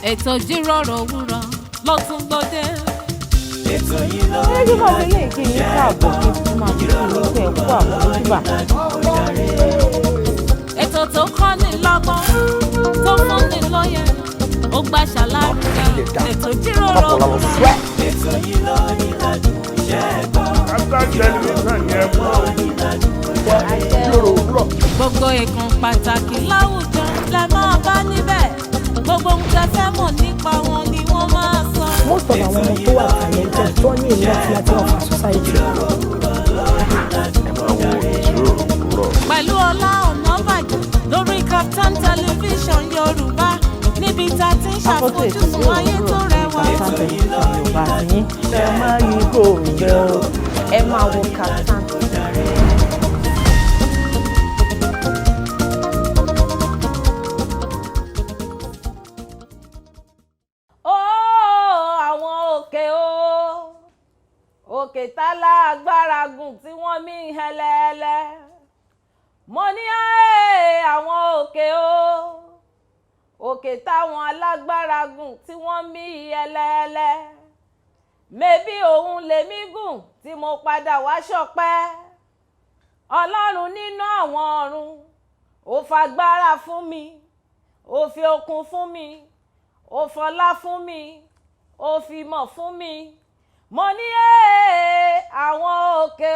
ètò Ijiroro Owuro ló tún gbòde. ètò yìí ló ń bí wọ́n lè kí n káàbọ̀ kí n tún máa fi ìlú ẹ̀kú àwọn ojúbà. ètò tó kọ́ ni lọ́gbọ́n tó fún ni lóye ó gbà ṣàlàyé ètò Ijiroro Owuro. ètò yìí ló ní ládùn iṣẹ́ gbọ́. gbogbo ìkan pàtàkì láwùjọ lẹ máa bá níbẹ̀ gbogbo ohun tẹ́ fẹ́ mọ̀ nípa wọn ni wọ́n máa sọ. most of àwọn ọmọ tó wà talented tó ní ìlú àti láti ọ̀fà society. pẹ̀lú Ola Onabajo lórí Kaftan television Yorùbá níbi tá a ti ń ṣàfojúsùn ayé tó rẹwà. Yorùbá yín ẹ máa yí kò rẹ o ẹ máa wo Kaftan. òkè tá lágbára gùn tí wọ́n mí hẹlẹ́hẹlẹ́ mo ní àwọn òkè táwọn alágbára gùn tí wọ́n mí hẹlẹ́hẹlẹ́ mẹ́bí òun lèmi gùn tí mo padà wá ṣọpẹ́ Ọlọ́run nínú àwọn ọ̀run ó fagbára fún mi ó fi okun fún mi ó fọlá fún mi ó fi mọ̀ fún mi mo ní àwọn òkè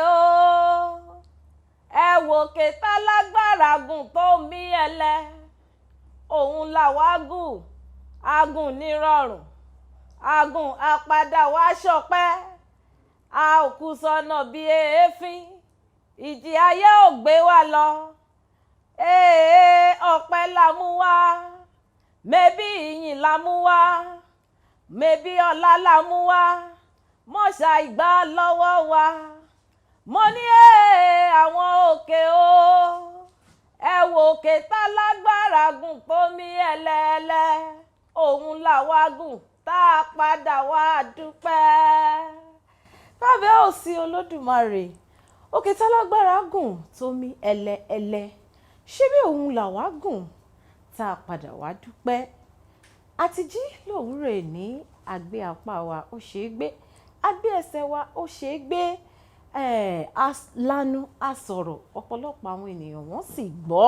ẹ wò òkè tá lágbára gùn tó mí ẹlẹ òun làwa gùn agùn nírọ̀rùn agùn apádà wá ṣọpẹ́ a ò kú sọ́nà bí èéfín ìjì ayé ò gbé wa lọ ọpẹ́ la mú wá mẹ́bí ìyìn la mú wá mẹ́bí ọlá la mú wá mọ́ṣá ìgbà lọ́wọ́ wa mo ní àwọn òkè ẹ wò òkè tá lágbára gùn tó mí ẹlẹ́ẹ̀lẹ́ òun làwa gùn tá a padà wá dúpẹ́ lábẹ́ òsì Olódùmarè òkè tá lágbára gùn tó mí ẹlẹ́ẹ̀lẹ́ ṣé bí òun làwa gùn tá a padà wá dúpẹ́ àti jí lòwúrọ̀ ní àgbẹ̀ apá wa ó ṣeé gbé agbé ẹsẹ̀ wa ó ṣe é gbé lánú àsọ̀rọ̀ ọ̀pọ̀lọpọ̀ àwọn ènìyàn wọ́n sì gbọ́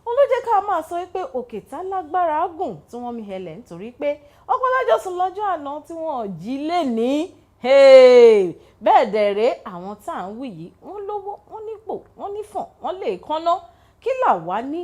wọn ló jẹ́ ká máa sọ pé òkè tá lágbára gùn tí wọ́n mí hẹlẹ̀ nítorí pé ọ̀pọ̀lọpọ̀ sùn lọ́jọ́ àná tí wọ́n jí lé ní bẹ́ẹ̀ dẹ̀rẹ́ àwọn tá à ń wí yìí wọ́n lówó wọ́n nípò wọ́n nífọ̀n wọ́n lè kánná kí làwa ní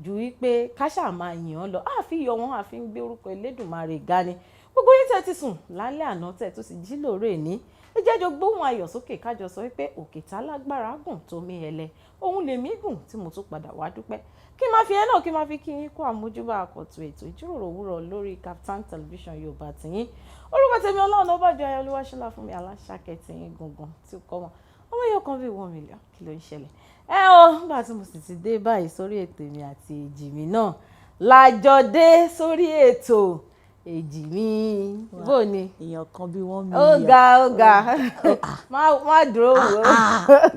ju wípé ká ṣáà máa yìn án lọ àfi yọ wọn àfi ń gbé orúkọ Elédùmarè ga ni gbogbo yín tẹ́ ti sùn lálẹ́ àná tẹ́ tó sì jí lóore ní ẹ jẹ́jọ gbóhùn ayọ̀ sókè kájọ sọ wípé òkè tá lágbára gùn tó mí ẹlẹ òun lèmi gùn tí mo tún padà wá dúpẹ́ kí n máa fi ẹ náà kí n máa fi kí yín kó àmójúbà àkọ́tún ètò Ìjíròrò Òwúrọ̀ lórí Kaftan television Yorùbá tìyín orúkọ tèmi Ola Onabajo ayọ̀lúwàṣọlá fún mi aláṣàkẹ́ tìyín gangan tí ó kọ́ wọn ọmọ yóò kan bí 1 million kí ló ń ṣẹlẹ̀ nígbà tí mo sì ti dé báyìí sórí ètò mi àti èjì mi náà lájọ dé sórí ètò èjì mi bó ni èèyàn kan bí 1 million ó ga má dúró wò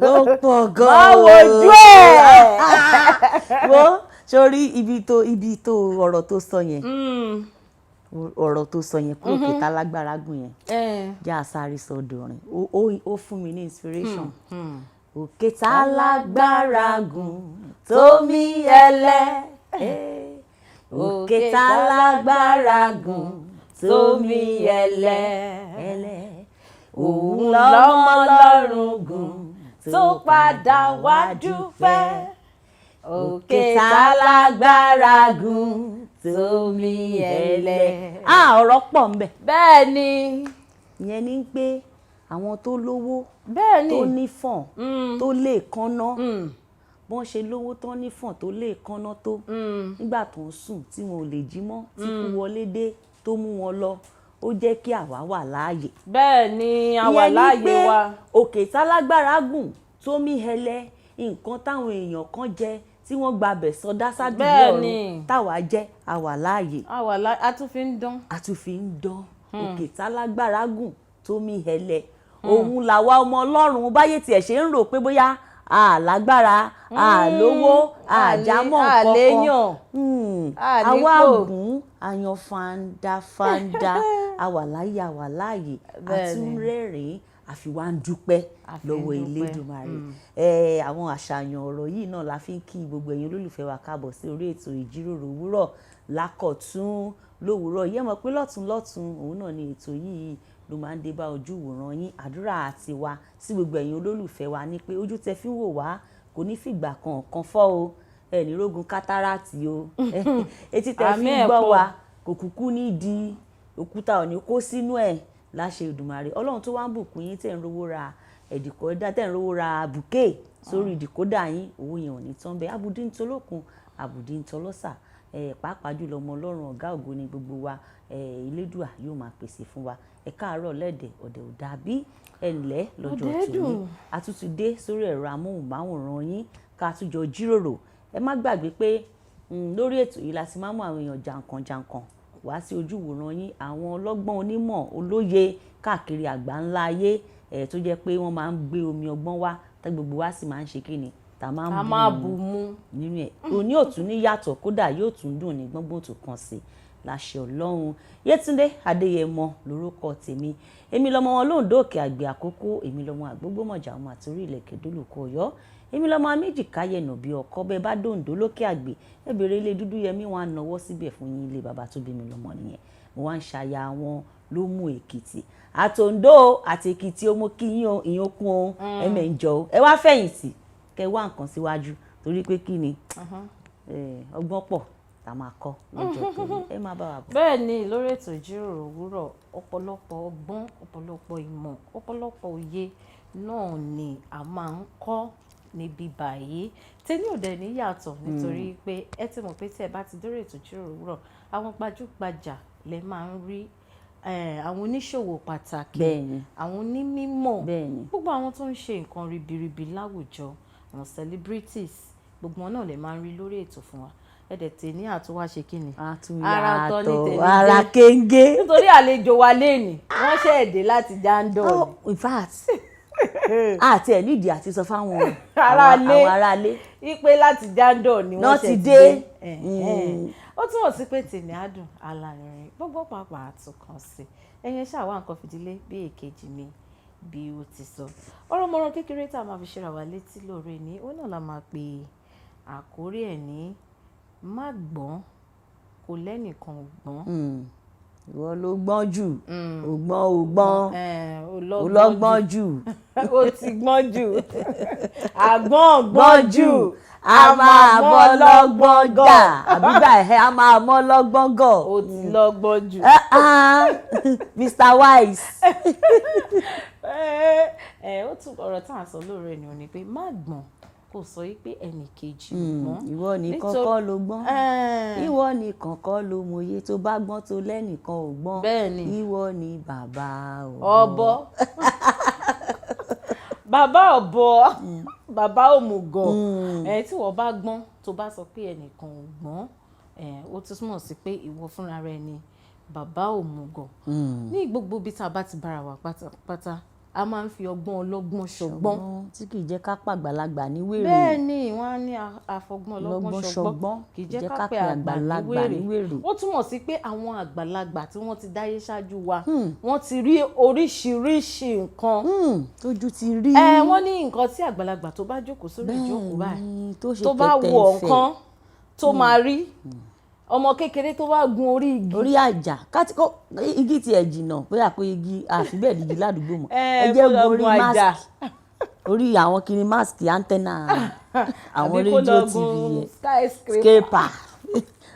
ló pọ̀ gan-an má wojú ẹ̀ wo sórí ibi tó ọ̀rọ̀ tó sọ yẹn ọ̀rọ̀ tó sọ yẹn kúrò kìtà lágbára gùn yẹn jẹ́ àsáré sọdọ̀rin ó fún mi ní inspiration òkè tá lágbára gùn tó mí ẹlẹ òkè tá lágbára gùn tó mí ẹlẹ òun lọ́mọ Ọlọ́run gùn tó padà wá dúpẹ́ òkè tá lágbára gùn tó mí ẹlẹ. ọ̀rọ̀ pọ̀ ńbẹ̀. bẹ́ẹ̀ ni. ìyẹn ni pé àwọn tó lówó bẹ́ẹ̀ ni tó nífọ̀n tó lè kánná bọ́n ṣe lówó tán nífọ̀n tó lè kánná tó nígbà tó ń sùn tí wọn ò lè jí mọ́ tí kú wọlé dé tó mú wọn lọ ó jẹ́ kí àwa wà láàyè. bẹ́ẹ̀ ni a wà láàyè wa. òkè tálágbára gùn tó mí hẹlẹ nǹkan táwọn èèyàn kan jẹ tí wọ́n gba abẹ̀ sọdá sádùúgbò ọ̀run táwa jẹ́ a wà láàyè. a tún fi ń dán. a tún fi ń dán òkè tálágbára gùn tó mí hẹlẹ òun làwa ọmọ Ọlọ́run báyé tiẹ̀ ṣe ń rò pé bóyá lágbára lówó àjámọ̀ kankan àwa gùn àyàn fandafanda àwà láàyè àtúnrẹ́rìn àfi wá ń dúpẹ́ lọ́wọ́ Elédùmarè. Àwọn àṣàyàn ọ̀rọ̀ yìí náà la fi ń kí gbogbo ẹ̀yin olólùfẹ́ wa káàbọ̀ sí orí ètò ìjíròrò òwúrọ̀ lákọ̀tún lówùúrọ̀ yẹ́ mọ̀ pé lọ́tún òun náà ni ètò yìí ló máa ń dé bá ojú ìwòran yín. Àdúrà àti wa sí gbogbo ẹ̀yin olólùfẹ́ wa ní pé ojú tẹ́ fi ń wò wá kò ní fìgbà kan fọ́ o, ẹ ní rógun kátàràtì o, etí tẹ́ fi ń gbọ́ wa kò kúkú ní di òkúta ò ní kó sínú ẹ̀ láṣẹ Èdùmàrè. Ọlọ́run tó wá ń bùkún yín tẹ́ ń rówó ra ẹ̀dìkọ́dá tẹ́ ń rówó ra bùkẹ́ sórí ìdìkódà yín, owó yẹn ò ní tán bẹ́ẹ̀. Abùdí ń tolókun àbùdí ń tọlọ́sà, pàápàá jùlọ ọmọ Ọlọ́run ọ̀gá ògo ni gbogbo wa, Elédùà yóò máa pèsè fún wa. Ẹ káàárọ̀ lẹ́dẹ̀ ọ̀dẹ̀ ò dàbí ẹ̀ǹlẹ́ lọ́jọ́ tòní àtúntò dé sórí ẹ̀rọ amóhùnmáwòrán yín ká tún jọ jíròrò. Ẹ má gbàgbé pé lórí ètò yìí la ti máa mú àwọn èèyàn jàǹkànjàǹkàn wá sí ojú ìwòran yín, àwọn ọlọ́gbọ́n onímọ̀ olóye káàkiri àgbà ńlá ayé tó jẹ́ pé wọ́n máa ń gbé omi ọgbọ́n wá tá gbogbo wa sì máa ń ṣe kíni tá máa ń bù mu nínú ẹ̀. Òní ò tún ní yàtọ̀, kódà yóò tún dùn ní gbọ́ngbọ́n tó kàn sí láṣẹ Ọlọ́run. Yetunde Adeyemo lórúkọ tèmi, èmi lọmọ wọn lóńdó òkè àgbẹ̀ àkókò, èmi lọmọ àgbógbòmọ̀jà ọmọ àtòrí ilẹ̀kẹ̀ dólùkọ Ọ̀yọ́, èmi lọmọ méjì káyẹ̀nà bí ọkọ bẹ́ẹ̀ bá dòǹdó lókè àgbẹ̀ ẹ bèrè ilé dúdú yẹmí wọn á nawọ́ síbẹ̀ fún yín, ilé bàbá tó bí mi lọmọ nìyẹn. Mo wá ń ṣaya wọn ló mú Èkìtì àtòǹdó àti Èkìtì ó mú kí yín ìyókùn o ẹ̀mẹ̀ǹjọ ẹ wá fẹ̀yìntì kẹ wá nǹkan síwájú torí pé kí ni ọgbọ́n pọ̀ tá a máa kọ́ lọ́jọ́ tó ẹ máa bá wa bọ̀. Bẹ́ẹ̀ ni lórí ètò ìjíròrò òwúrọ̀ ọ̀pọ̀lọpọ̀ ọgbọ́n, ọ̀pọ̀lọpọ̀ ìmọ̀, ọ̀pọ̀lọpọ̀ òye náà ni a máa ń kọ́ níbí báyìí. Tẹ́ni ò dẹ̀ ní yàtọ̀ nítorí pé ẹ ti mọ̀ pé tí ẹ bá ti dórí ètò ìjíròrò òwúrọ̀ àwọn gbajúgbajà lẹ máa ń rí, àwọn oníṣòwò pàtàkì, àwọn onímọ̀, gbogbo àwọn tó ń ṣe nǹkan ribiribi láwùjọ, àwọn celebrities, gbogbo wọn náà lè máa ń rí lórí ètò fún wa. Ẹ̀dẹ̀ tèmi àtúwá ṣe kí ni ara tọ́ ní tèmi ara kéńgé nítorí àlejò wa léènì wọ́n ṣe èdè láti Jandor. In fact àti ẹ̀ nídìí àti sọ fáwọn àwọn aráalé ipe láti Jandor ni wọ́n ṣe ti dé. Ó túmọ̀ sí pé tèmi àdùn alárinrin gbogbo pàápàá àtúnkàn sí ẹ̀yẹn ṣàwọn nǹkan fìdílé bí èkejì mi bí ó ti sọ. Ọ̀rọ̀ mọ̀ràn kékeré tá a máa fi ṣera wa létí lóore ní ó náà la máa pe àkórí ẹ̀ ní má gbọ́n kò lẹ́nìkan gbọ́n. Ìwọ ló gbọ́n jù, olọ́gbọ́n jù, ó ti gbọ́n jù, àgbọ́n gbọ́n jù, a máa mọ́ lọ́gbọ́n gà, àbígbà ẹ̀ a máa mọ́ lọ́gbọ́n gọ̀. Ó ti lọ́gbọ́n jù. Mr. Wise. Ó tún ọ̀rọ̀ tá à ń sọ lóore ni ò ní pé má gbọ́n kò sọ pé ẹnì kejì gbọ́n. Ìwọ nìkan kọ́ ló gbọ́n, ìwọ nìkan kọ́ ló mọ̀ye, tó bá gbọ́n tó lẹ́nìkan ò gbọ́n. Bẹ́ẹ̀ni. Ìwọ ni bàbá ọ̀bọ. Bàbá ọ̀bọ, bàbá òmùgọ̀. Tí wọ́n bá gbọ́n tó bá sọ pé ẹnìkan ò gbọ́n, ó túmọ̀ sí pé ìwọ fúnra rẹ ni bàbá òmùgọ̀. Ní gbogbo ibi tá a bá ti bára wa pátápátá a máa ń fi ọgbọ́n ọlọ́gbọ́n ṣọgbọ́n tí kì í jẹ́ ká pàgbàlagbà ní wèrè. Bẹ́ẹ̀ ni wọ́n á ní àfọgbọ́n ọlọ́gbọ́n ṣọgbọ́n kì í jẹ́ ká pè àgbàlagbà ní wèrè. Ó túmọ̀ sí pé àwọn àgbàlagbà tí wọ́n ti dáyé ṣáájú wa wọ́n ti rí oríṣiríṣi nǹkan tójú ti rí. Wọ́n ní nǹkan tí àgbàlagbà tó bá jókòó sórí ìjókòó báyìí tó bá wọ nǹkan tó máa rí, ọmọ kékeré tó wá gun orí igi orí àjà igi ti ẹ̀ jìnnà bóyá pé igi àfibẹ́ẹ̀ igi ládùúgbò mọ́ ẹ jẹ́ gun orí mask orí àwọn kiri mask antenna àwọn rédíò tv yẹn skyscraper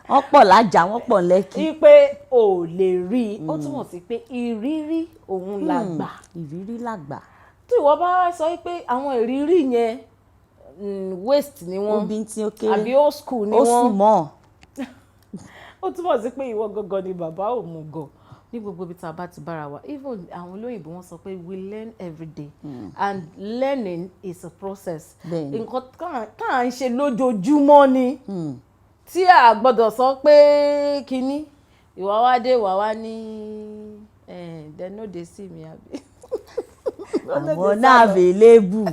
wọ́n pọ̀ lájà wọ́n pọ̀ lẹ́kì. Ipe ò lè rí i ó túmọ̀ sí pé ìrírí òun làgbà. Ìrírí làgbà. Tí ìwọ bá sọ pé àwọn ìrírí yẹn waste ni wọ́n àbí old school ni wọ́n ó sùn mọ́ ó túmọ̀ sí pé ìwọ gangan ni bàbá òmùgọ̀ ní gbogbo ibi tá a bá ti bára wa. Even àwọn olóyìnbó wọ́n sọ pé we learn every day and learning is a process. Nǹkan tá à ń ṣe lójoojúmọ́ ni tí a gbọ́dọ̀ sọ pé kínní ìwà wá dé ìwà wá ní dem no dey see me àbí àwọn náà available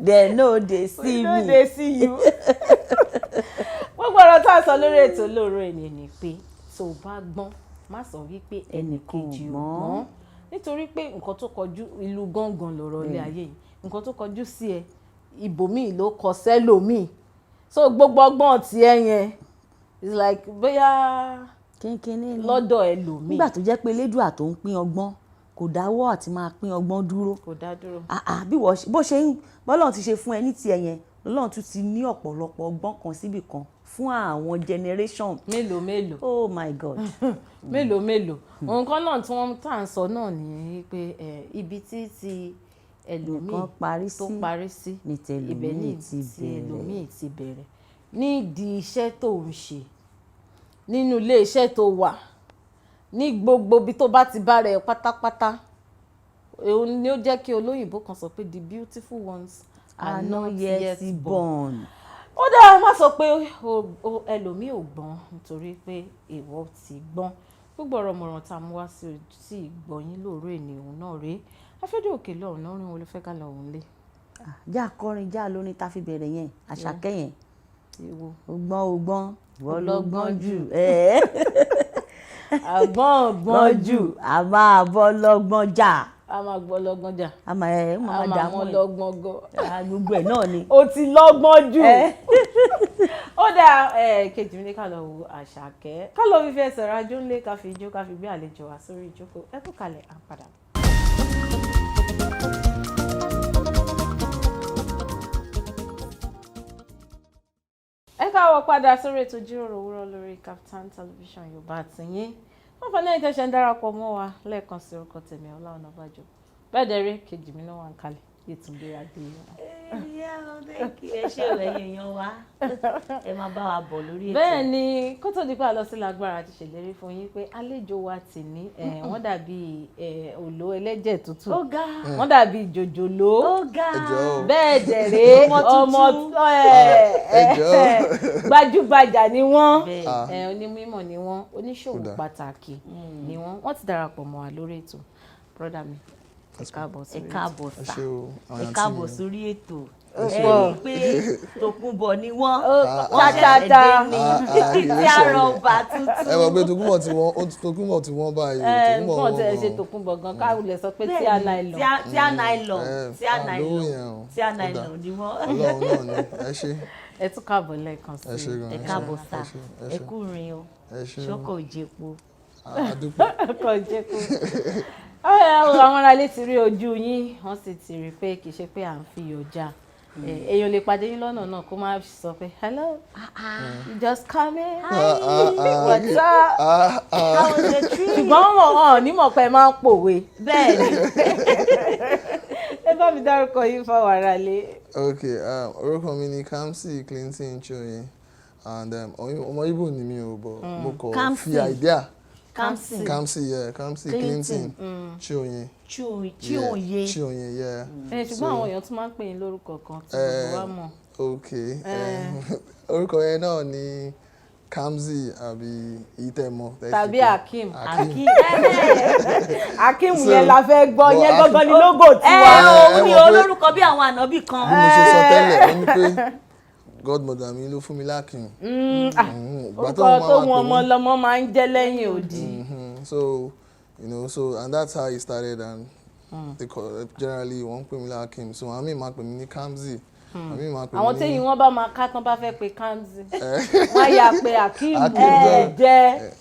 they know they see me. they see you. Gbogbo ọ̀rọ̀ tá a sọ lórí ètò lóòrò ènìyàn ni pé tó o bá gbọ́n má sọ wípé ẹnìkejì ò gbọ́n nítorí pé nǹkan tó kọjú ìlú gángan lọ̀rọ̀ ilé ayé yìí nǹkan tó kọjú sí ẹ ibòmíì ló kọ sẹ́lòmíì so gbogbo ọgbọ́n tiẹ̀ yẹn is like bóyá kínkínní lọ́dọ̀ ẹlòmíì. nígbà tó jẹ́ pé elédùà tó ń pín ọgbọ́n kò dáwọ́ àti máa pín ọgbọ́n dúró. kò dá dúró. bí bó ṣe ń bọ́lọ́run ti ṣe fún ẹ ní tiẹ̀ yẹn lọ́lọ́run tún ti ní ọ̀pọ̀lọpọ̀ ọgbọ́n kan síbì kan fún àwọn generation. mélòó. oh my god. mélòó. nǹkan náà tí wọ́n tà ń sọ náà nìyẹn pé ibi tí ti ẹlòmíì tó parí sí ibẹ̀ ní ti ẹlòmíì ti bẹ̀rẹ̀ nídìí iṣẹ́ tó ń ṣe nínú ilé iṣẹ́ tó wà ní gbogbo ibi tó bá ti bá rẹ̀ pátápátá òun ni ó jẹ́ kí olóyìnbó kan sọ pé the beautiful ones are not yet born. ó dáa má sọ pé ẹlòmíì ò gbọ́n nítorí pé ìwọ ti gbọ́n gbogbo ọ̀rọ̀ mọ̀ràn tá a mú wá sí ìgbọ̀nyín lóòrò ènìyàn náà rèé afẹ́dẹ́ òkè lọ́run náà rìn olùfẹ́ ká lọ́run lé. já kọrin já lóní tá a fi bẹ̀rẹ̀ yẹn àṣàkẹ́ yẹn ògbọ́n ìwọ ló gbọ́n jù àgbọ̀n jù a máa bọ́ lọ́gbọ́n jà. a máa gbọ́ lọ́gbọ́n jà. a máa dà mọ́ lọ́gbọ́n gan. gbogbo ẹ̀ náà ni. o ti lọ́gbọ́n jù. ó dáa kejì mi ní ká lọ wo àṣàkẹ́ ká lọ fífi ẹsẹ̀ rajó ńlé ká fi ijó ká fi gbé àlejò wá sórí ìjókòó ẹ kú kalẹ̀ à ń padà. ẹ káwọ́ padà sórí ètò Ijiroro Owuro lórí Kaftan television Yorùbá àtìyín wọ́n fọ́ lẹ́yìn tẹ́ṣẹ̀ ń darapọ̀ mọ́ wa lẹ́ẹ̀kan sí orúkọ tèmi Ola Onabajo bẹ́ẹ̀ dẹ̀rẹ́ kejì mi náà wà ń kalẹ̀ Yetunde Adeyemo. ẹ ṣé o ẹ̀yin èèyàn wa ẹ máa bá wa bọ̀ lórí ètò. bẹ́ẹ̀ ni kó tó di pé a lọ sí lágbára ti ṣèlérí fún yín pé àlejò wa tì ní wọ́n dàbí òló ẹlẹ́jẹ̀ tútù wọ́n dàbí jòjòló bẹ́ẹ̀ dẹ̀rẹ́ ọmọ gbajúgbajà ni wọ́n onímọ̀ ni wọ́n oníṣòwò pàtàkì ni wọ́n ti darapọ̀ mọ́ wa lórí ètò brother mi ẹ káàbọ̀ sórí ètò ẹ rí i pé Tòkunbọ̀ ni wọ́n pátápátá títí àrọ̀ ọba tuntun. ẹ mọ̀ pé Tòkunbọ̀ tí wọ́n báyìí nǹkan tẹ̀ ṣe Tòkunbọ̀ gan káwulẹ̀ sọ pé tí a nylon ni wọ́n. Ọlọ́run náà ni ẹ ṣe. ẹ tún káàbọ̀ lẹ́ẹ̀kan sí ẹ káàbọ̀ sá ẹ kú rin o ṣókò ìjẹpo. ọkọ̀ ìjẹpo. àwọn aráalé ti rí ojú yín wọ́n sì ti rí pé kì í ṣe pé à ń fi ọjà èèyàn lè pàdé yín lọ́nà náà kó má sọ pé hello you just come in what's up how was the trip. ṣùgbọ́n wọn nímọ̀ pé ẹ máa ń pòwe. bẹ́ẹ̀ ni. ẹ bá mi dárúkọ yín fáwọn aráalé. ok orúkọ mi ni Kamsy Clinton Chinonye and ọmọ Igbo ni mi ò bọ̀ mo kọ fi idea. Kamsy Clinton Chinonye. Yeah. ṣùgbọ́n àwọn èèyàn tún máa ń pè yín lórúkọ kan tí gbogbo wa mọ̀. ok orúkọ yẹn náà ni Kamsy àbí ìtẹ̀mọ́. tàbí Akeem. Akeem yẹn la fẹ́ gbọ́ yẹn gbọ́ngàn ní lógò tiwa. òun ni olórúkọ bí àwọn ànábì kan. bí mo ṣe sọ tẹ́lẹ̀ ó ní pé godmother mi ló fún mi l'Akeem. orúkọ tó wọn ọmọ lọmọ máa ń jẹ́ lẹ́yìn odi. So and that's how it started and they generally wọ́n pè mí l'Akeem so àmì máa pè mí ní Kamsy. àwọn téyìn wọn bá máa ká tán bá fẹ́ pe Kamsy wọ́n yà pé Akeem jẹ́.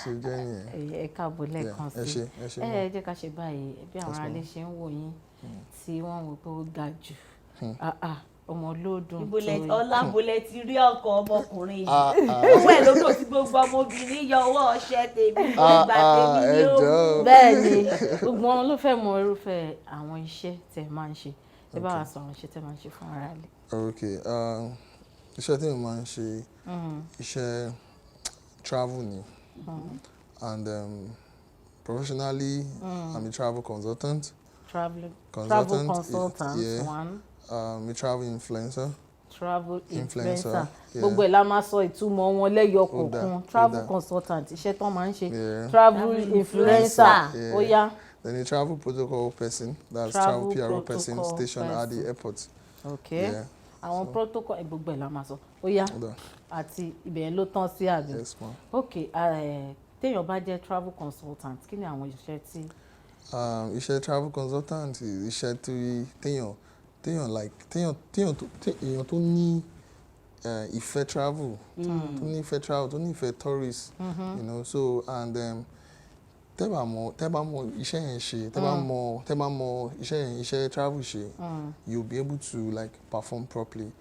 ṣe jẹ́ nìyẹn. ẹ káàbọ̀ lẹ́ẹ̀kan sí ẹ jẹ́ ká ṣe báyìí bí àwọn aráalé ṣe ń wò yín tí wọ́n wò pé ó ga jù ọmọ olódùn tó yẹ. ọlábọlẹ ti rí ọkọ ọmọkùnrin yìí owó ẹ lódò tí gbogbo ọmọbìnrin yọ ọwọ́ ọṣẹ tèmi nígbà tèmi ní òun. bẹ́ẹ̀ ni gbogbo wọn ló fẹ́ mọ irúfẹ́ àwọn iṣẹ́ tẹ́ máa ń ṣe ẹ bá wa sọ àwọn iṣẹ́ tẹ́ máa ń ṣe fún ara rẹ. ok iṣẹ́ tí mo máa ń ṣe iṣẹ́ travel ni and professionally I'm a travel consultant. Travel consultant one. A travel influencer. Gbogbo ẹ̀ la máa sọ ìtumọ̀ wọn lẹ́yọ kọ̀ọ̀kan. Travel consultant iṣẹ́ tán máa ń ṣe. Travel influencer ó yá. Then a travel protocol person, that's travel PRO person stationed at the airport. Okay. Yeah. Àwọn protocol gbogbo ẹ̀ la máa sọ. Ó yá. Àti ibẹ̀ yẹn ló tán sí àbí. Yes, ma'am. Okay, téèyàn bá jẹ́ travel consultant, kí ni àwọn iṣẹ́ tí? Iṣẹ́ travel consultant, iṣẹ́ téèyàn tó ní ìfẹ́ travel, tó ní ìfẹ́ tourist, you know, so and tẹ́ bá mọ̀ iṣẹ́ yẹn ṣe, tẹ́ bá mọ̀ iṣẹ́ travel ṣe, you'll be able to like perform properly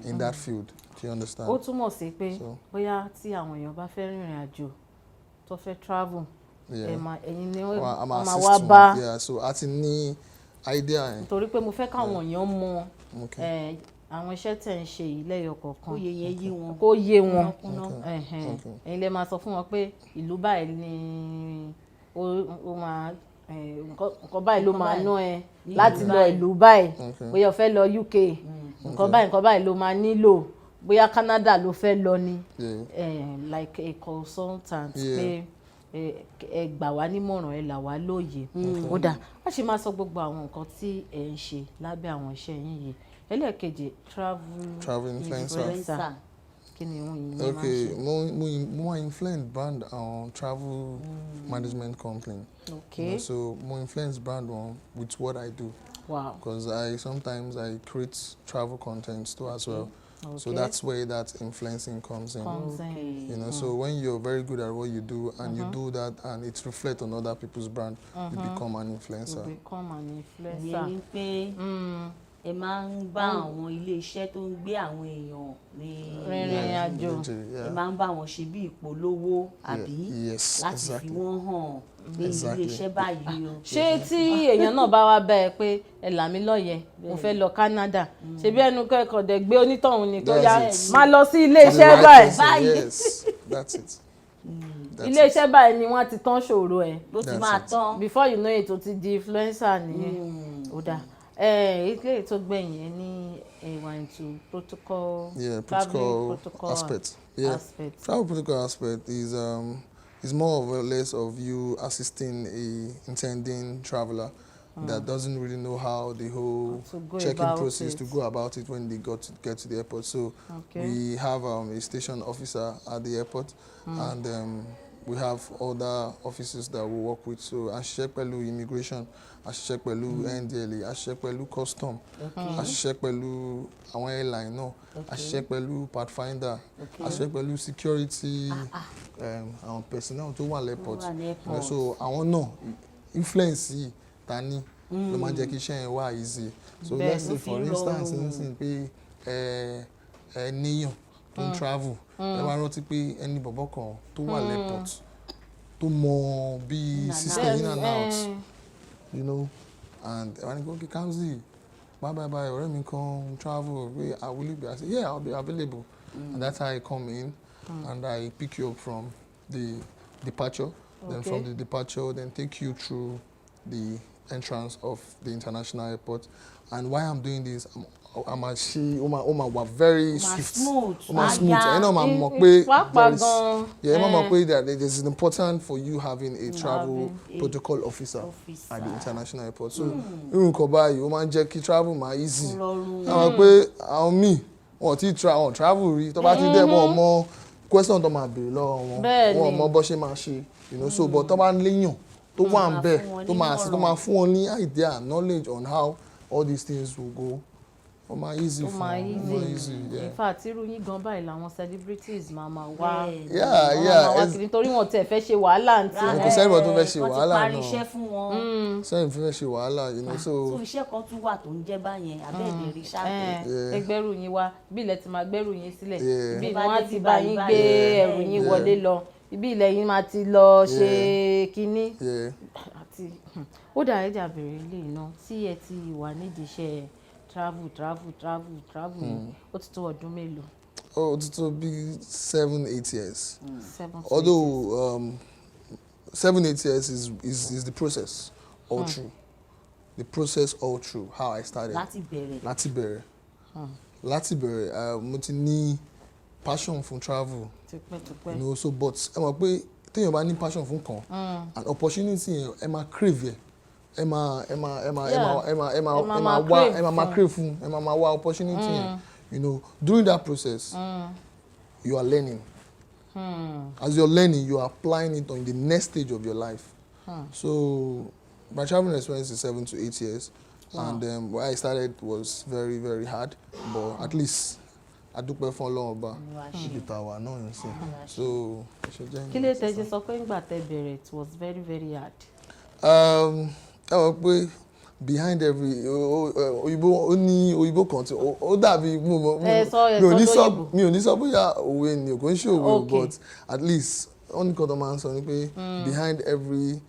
in that field. Do you understand? Ó túmọ̀ sí pé bóyá tí àwọn èèyàn bá fẹ́ rìnrìn àjò tó fẹ́ travel, ẹ̀yin ni wọ́n máa wá bá. Yeah, so a ti ní idea yẹn. Torí pé mo fẹ́ káwọn èèyàn mọ àwọn iṣẹ́ tẹ̀ ń ṣe yìí lẹ́yọ kọ̀ọ̀kan. Kó yé wọn. Ẹ̀yin lè máa sọ fún wọn pé ìlú báyìí ni ó máa nǹkan báyìí ló máa ná ẹ láti lọ ìlú báyìí. Bóyá o fẹ́ lọ UK, nǹkan báyìí ló máa nílò. Bóyá Canada ló fẹ́ lọ ni. Like a consultant pé ẹ gbà wá nímọ̀ràn, ẹ là wá lóye. Ó dáa, a sì máa sọ gbogbo àwọn nǹkan tí ẹ ń ṣe lábẹ́ àwọn iṣẹ́ yín yìí. Ẹlẹ́ẹ̀kejì, travel influencer. Kí ni wọ́n yìí máa ń ṣe? Okay, mo máa influence brand travel management company. Okay. You know, so mo influence brand with what I do. Wow. Because sometimes I create travel content too as well. Okay. So that's where that influencing comes in. You know, so when you're very good at what you do and you do that and it reflects on other people's brand, you become an influencer. You become an influencer. Ẹ máa ń bá àwọn ilé iṣẹ́ tó ń gbé àwọn èèyàn rìnrìn àjò. Ẹ máa ń bá wọn ṣe bí ìpolówó àbí láti fi wọ́n hàn ní ilé iṣẹ́ báyìí o. Ṣé tí èèyàn náà bá wá bá ẹ pé ẹ là mí lóye, mo fẹ́ lọ Canada, ṣebí ẹnu kẹ́kọ̀ọ́ dẹ̀ gbé onítọ̀hún ni tó yá máa lọ sí ilé iṣẹ́ báyìí. Yes, that's it. Ilé iṣẹ́ báyìí ni wọ́n ti tán ṣòro ẹ̀. Ló ti máa tán. Before you know it, o ti di influencer nìyẹn. Ó dáa. Ilé tó gbẹ̀yìn ẹ ní ẹ̀wà into protocol. Yeah, protocol aspect. Yeah, travel protocol aspect is more or less of you assisting a intending traveler that doesn't really know how the whole check-in process to go about it when they get to the airport. So we have a station officer at the airport, and we have other officers that we work with. So a ṣiṣẹ́ pẹ̀lú immigration, a ṣiṣẹ́ pẹ̀lú NDLA, a ṣiṣẹ́ pẹ̀lú custom, a ṣiṣẹ́ pẹ̀lú àwọn airline náà, a ṣiṣẹ́ pẹ̀lú pathfinder, a ṣiṣẹ́ pẹ̀lú security, àwọn personnel tó wà airport. So àwọn náà influence yìí ta ní ló máa jẹ́ kí iṣẹ́ yẹn wá easy. So let's say for instance nísìnyí pé níyàn tó ń travel, ẹ máa rántí pé ẹni bọ̀bọ̀ kan tó wà airport tó mọ bí system in and out, you know, and ẹ wá ní kó kí Kamsy bye ọ̀rẹ́ mi kan travel pé I will be, I say yeah, I'll be available, and that's how I come in and I pick you up from the departure, then from the departure then take you through the entrance of the international airport. And why I'm doing this, I'm actually very swift, smooth. I know I'm that it is important for you having a travel protocol officer at the international airport. So even Kobai, you man jẹ́ travel ma easy. I'm me, travel rí, tó bá ti dé mo question tó máa béèrè lọ́wọ́ wọn, mo bó ṣe máa ṣe, you know. So but tó bá léyàn tó wà ńbẹ̀ tó máa fún wọn ní idea, knowledge on how all these things will go. Easy. In fact, irú yín gan báyìí làwọn celebrities máa wá. Nítorí wọn tẹ̀ fẹ́ ṣe wàhálà ntí. Kò sẹ́ni tó fẹ́ ṣe wàhálà náà. Wọ́n ti parí iṣẹ́ fún wọn. Sẹ́ni fẹ́ ṣe wàhálà, you know. So iṣẹ́ kan tún wà tó ń jẹ́ báyẹn, abẹ́ẹ̀dẹ̀ rí ṣáàpù. Ẹgbẹ́rù yín wá, bí ilẹ̀ ti máa gbẹ́rù yín sílẹ̀, bí wọ́n á ti bá yín gbé ẹrù yín wọlé lọ, ibi ilẹ̀ yín máa ti lọ ṣe kínní. Ó dà ẹ̀jà bẹ̀rẹ̀ ilé iná tí ẹ ti wà nídìí iṣẹ́ travel ó ti tó ọdún mélòó? Ó ti tó bí 7-8 years. 7-8 Although 7-8 years is the process all through. The process all through how I started. Láti bẹ̀rẹ̀. Mo ti ní passion for travel. You know, so but ẹ mọ̀ pé téèyàn bá ní passion fún kan, an opportunity ẹ máa crave ẹ. Emma opportunity. You know, during that process, you are learning. As you're learning, you are applying it on the next stage of your life. So my traveling experience is 7 to 8 years. Wow. And where I started was very, very hard, but at least I do perform long about so it was very, very hard. Behind every oyinbo kan tí ó dàbí mi ò ní sọ bóyá òwe ni kò ń ṣe òwe, but at least only kan tó máa ń sọ ni pé behind every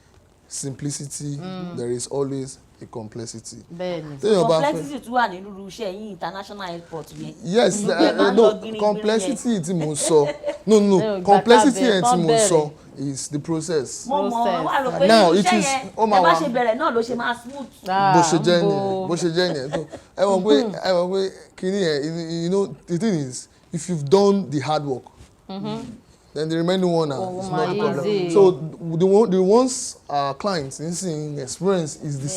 simplicity there is always a complexity. Complexity tún wà nínú iṣẹ́ yín international airport yẹn. Yes, no, complexity tí mo sọ. No, complexity tí mo sọ is the process. Now it is bá ṣe bẹ̀rẹ̀ náà ló ṣe máa smooth. bó ṣe jẹ́ nìyẹn. ẹ mọ̀ pé kíní yẹn, you know, the thing is, if you've done the hard work, then the remaining one is not a problem. Easy. So the ones our clients in experience is the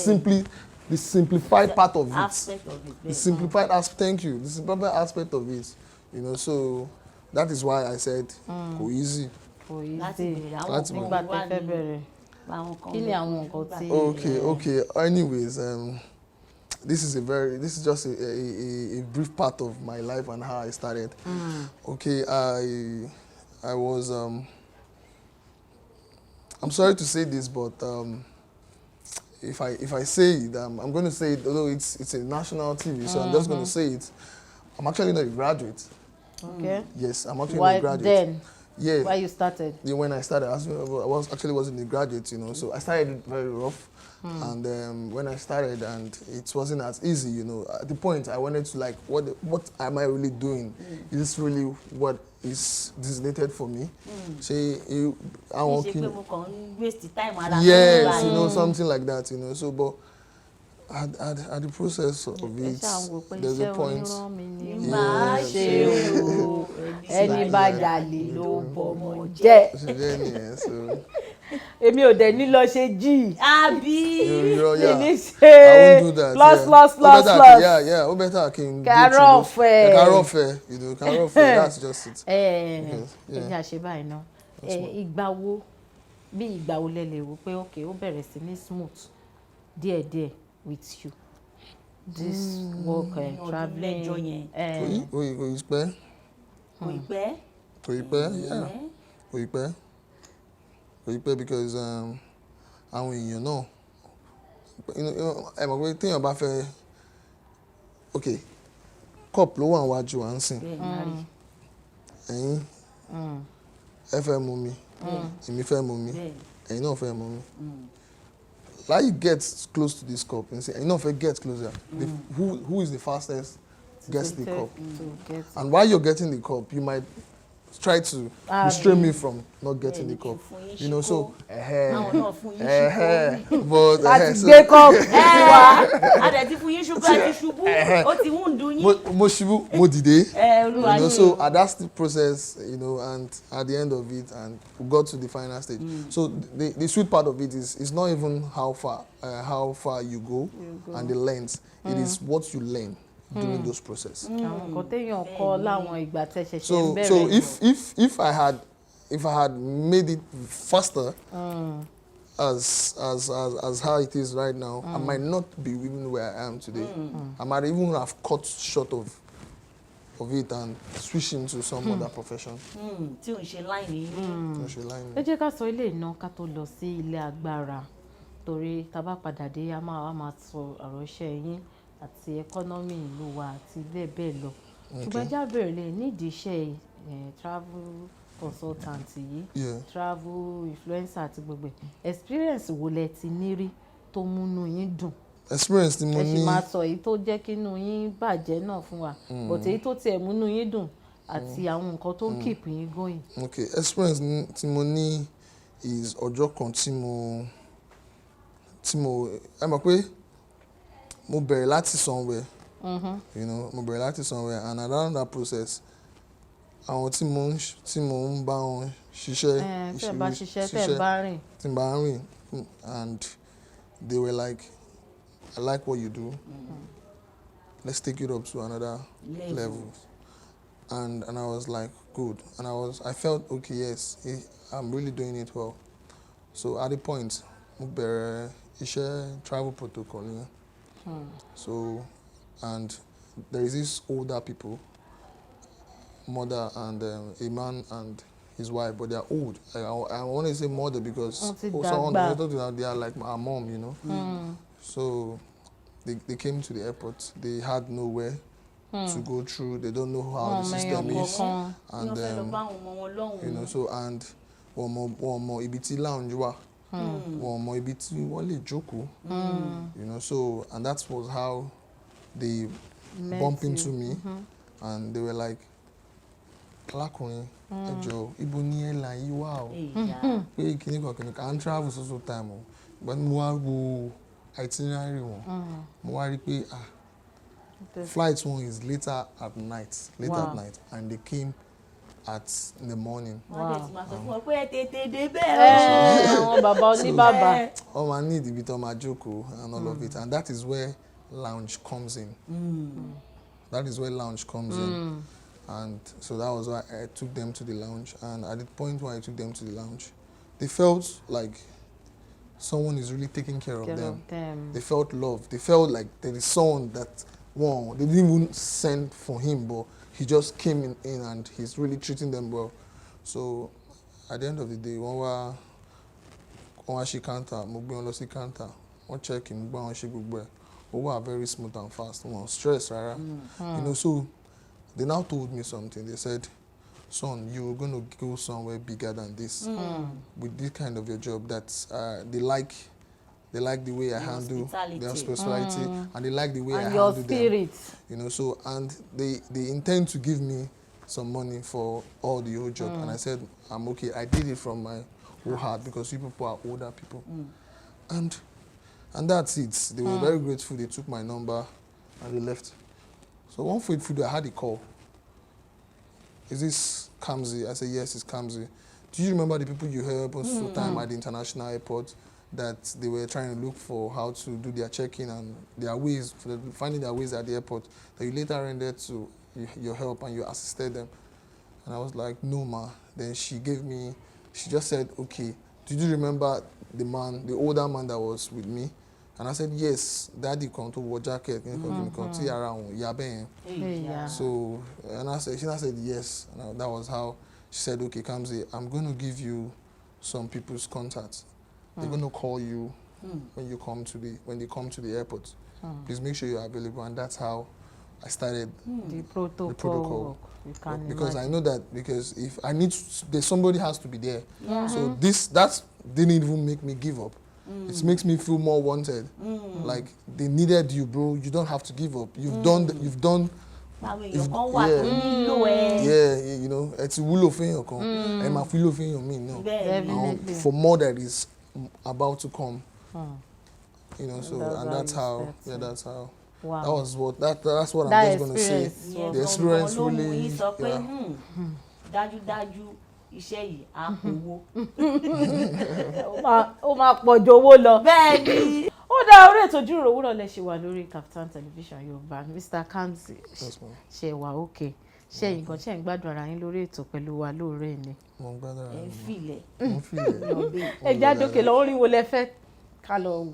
simplified part of it. Aspect of it. The simplified aspect. Thank you. The simplified aspect of it. You know, so that is why I said go easy. Okay. Anyways, this is just a brief part of my life and how I started. Okay, I was I'm sorry to say this, but if I say it, I'm going to say it, although it's a national TV, so I'm just going to say it. I'm actually not a graduate. Okay. Yes, I'm actually not a graduate. Then? Yeah. Why you started? Yeah, when I started, I wasn't a graduate, you know, so I started very rough. And when I started, and it wasn't as easy, you know. At the point, I wanted to like, what am I really doing? Is this really what is designated for me? Say, I want to. Yes, you know, something like that, you know. So, but at the process of it, there's a point. Èmi ò dẹ̀ ní lọ ṣe G. Àbí. Ní ṣe plus. Yeah, ó better Akeem. Kàrọ̀fẹ́. You know, kàrọ̀fẹ́, that's just it. Ẹ jẹ́ àṣẹ báyìí náà. Ìgbà wo lẹ lè wò pé okay, ó bẹ̀rẹ̀ sí ní smooth díẹ̀díẹ̀ with you. This work, traveling. Kò ì pẹ́ because àwọn èèyàn náà, ẹ mọ̀ pé téèyàn bá fẹ́, okay, cup ló wà níwájú à ń sìn. Ẹ̀yin ẹ fẹ́ mu mi, èmi fẹ́ mu mi, ẹ̀yin náà fẹ́ mu mi. Like you get close to this cup and say, ẹ̀yin náà fẹ́ get closer. Who is the fastest gets the cup? And while you're getting the cup, you might try to restrain me from not getting the cup. You know, so but that's the cup. Mo ṣubú, mo dìde. You know, so that's the process, you know, and at the end of it, and we got to the final stage. So the sweet part of it is not even how far you go and the length. It is what you learn during those process. So if I had made it faster as how it is right now, I might not be even where I am today. I might even have cut short of it and switch into some other profession. Tí ò ń ṣe line yìí. Ẹ jẹ́ ká sọ ilé iná ká tó lọ sí ilé agbára, torí tá bá padà dé a máa sọ ọ̀rọ̀ iṣẹ́ yín àti economy ìlú wa àti bẹ́ẹ̀ bẹ́ẹ̀ lọ. Ṣùgbọ́n já bẹ̀rẹ̀ lè nídìí iṣẹ́ travel consultant yìí, travel influencer àti gbogbo experience wo lẹ ti ní rí tó múnú yín dùn? Experience tí mo ní. Ẹ sì máa sọ èyí tó jẹ́ kí inú yín bàjẹ́ náà fún wa, but èyí tó tiẹ̀ múnú yín dùn àti àwọn nǹkan tó ń keep yín going. Okay, experience tí mo ní is ọjọ́ kan tí mo ẹ mọ̀ pé mo bẹ̀rẹ̀ láti somewhere, you know, mo bẹ̀rẹ̀ láti somewhere, and around that process, àwọn tí mo ń bá wọn ṣiṣẹ́, tẹ́ bá ṣiṣẹ́, tẹ́ bá rìn, tí n bá rìn, and they were like, I like what you do. Let's take it up to another level. And I was like, good. And I felt, okay, yes, I'm really doing it well. So at the point, bere travel protocol. So, and there is this older people, mother and a man and his wife, but they are old. I want to say mother because someone they are like my mom, you know. So they came to the airport. They had nowhere to go through. They don't know how the system is, and you know. So and one more ibiti lounge wa, one more ibiti wale joko, you know. So and that was how they bumped into me, and they were like, "Klakoyin, ejo, ibo ni e la yi wa o, pe kini kan travel so time o, but mo wa wo itinerary one, mo wa rí pé flight one is later at night, and they came in the morning. Wow. Oh, I need a bit of my joko and all of it, and that is where lounge comes in. That is where lounge comes in, and so that was why I took them to the lounge. And at the point where I took them to the lounge, they felt like someone is really taking care of them. They felt loved. They felt like there is someone that, wow, they didn't even send for him, but he just came in and he's really treating them well. So at the end of the day, one she counter, she counter, one check him, one she go are very smooth and fast. One stress, right? You know, so they now told me something. They said, son, you're going to go somewhere bigger than this with this kind of your job. That they like the way I handle their hospitality, and they like the way I handle them. Spirit. You know, so and they intend to give me some money for all the whole job, and I said I'm okay. I did it from my whole heart because you people are older people, and that's it. They were very grateful. They took my number and they left. So one fateful day I had a call. Is this Kamsy? I said, yes, it's Kamsy. Do you remember the people you helped us time at the international airport that they were trying to look for how to do their check-in and their ways, finding their ways at the airport, that you later rendered to your help and you assisted them? And I was like, no, ma. Then she just said, okay, did you remember the older man that was with me? And I said, yes, daddy come to wear jacket, So, and she said, yes. And that was how she said, okay, Kamsy, I'm going to give you some people's contacts. They're going to call you when they come to the airport. Please make sure you're available. And that's how I started the protocol. Because I know that because if I need somebody has to be there. So that didn't even make me give up. It makes me feel more wanted. Like they needed you, bro. You don't have to give up. You've done. Yeah, you know, it's wúlò fẹ́yàn kan. Ẹ máa wúlò fẹ́yàn mi náà. For more that is about to come. You know, so and that's how. Wow. That's what I'm just gonna say. The experience really. Dájúdájú iṣẹ́ yìí á kówó. Ó máa pọ̀ ju owó lọ. Bẹ́ẹ̀ni. Ó dá orí ètò Ijiroro Owuro lẹ ṣe wà lórí Kaftan television Yorùbá. Mr. Kamsy ṣe wà okay. Ṣé nǹkan ṣe ń gbádùn ara yín lórí ètò pẹ̀lú wa lóore ni? Mo ń gbádùn ara mi. Mo filẹ̀. Ẹ jádókè lọ orin wo lẹ fẹ́ ká lọ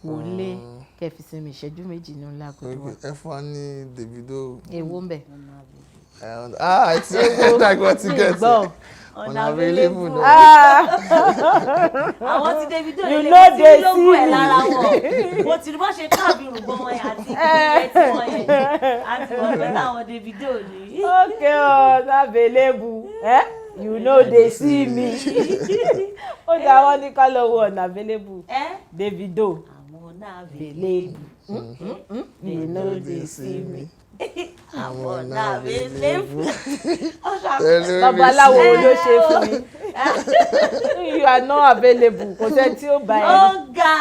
wọlé kẹ́ fi sinmi ìṣẹ́jú méjì ní lágogo wa. Ẹ fún wa ní Davido. Èwo ń bẹ? It's like what you get. Unavailable. Àwọn tí Davido lè fi lógún ẹ̀ lára wọn. Mo ti rí bó ṣe káàbì rùgbọ́n wọn àti ìpínlẹ̀ tí wọ́n yẹn. Àti wọ́n pẹ̀lú àwọn Davido ni. Okay, unavailable. You know they see me. Ó dá wọn ní ká lọ wo unavailable. Davido. Àwọn unavailable. You know they see me. Àwọn unavailable. Babaláwo ló ṣe fún mi. You are not available. Kò sẹ́ tí ó bá ẹ. Ọ̀gá.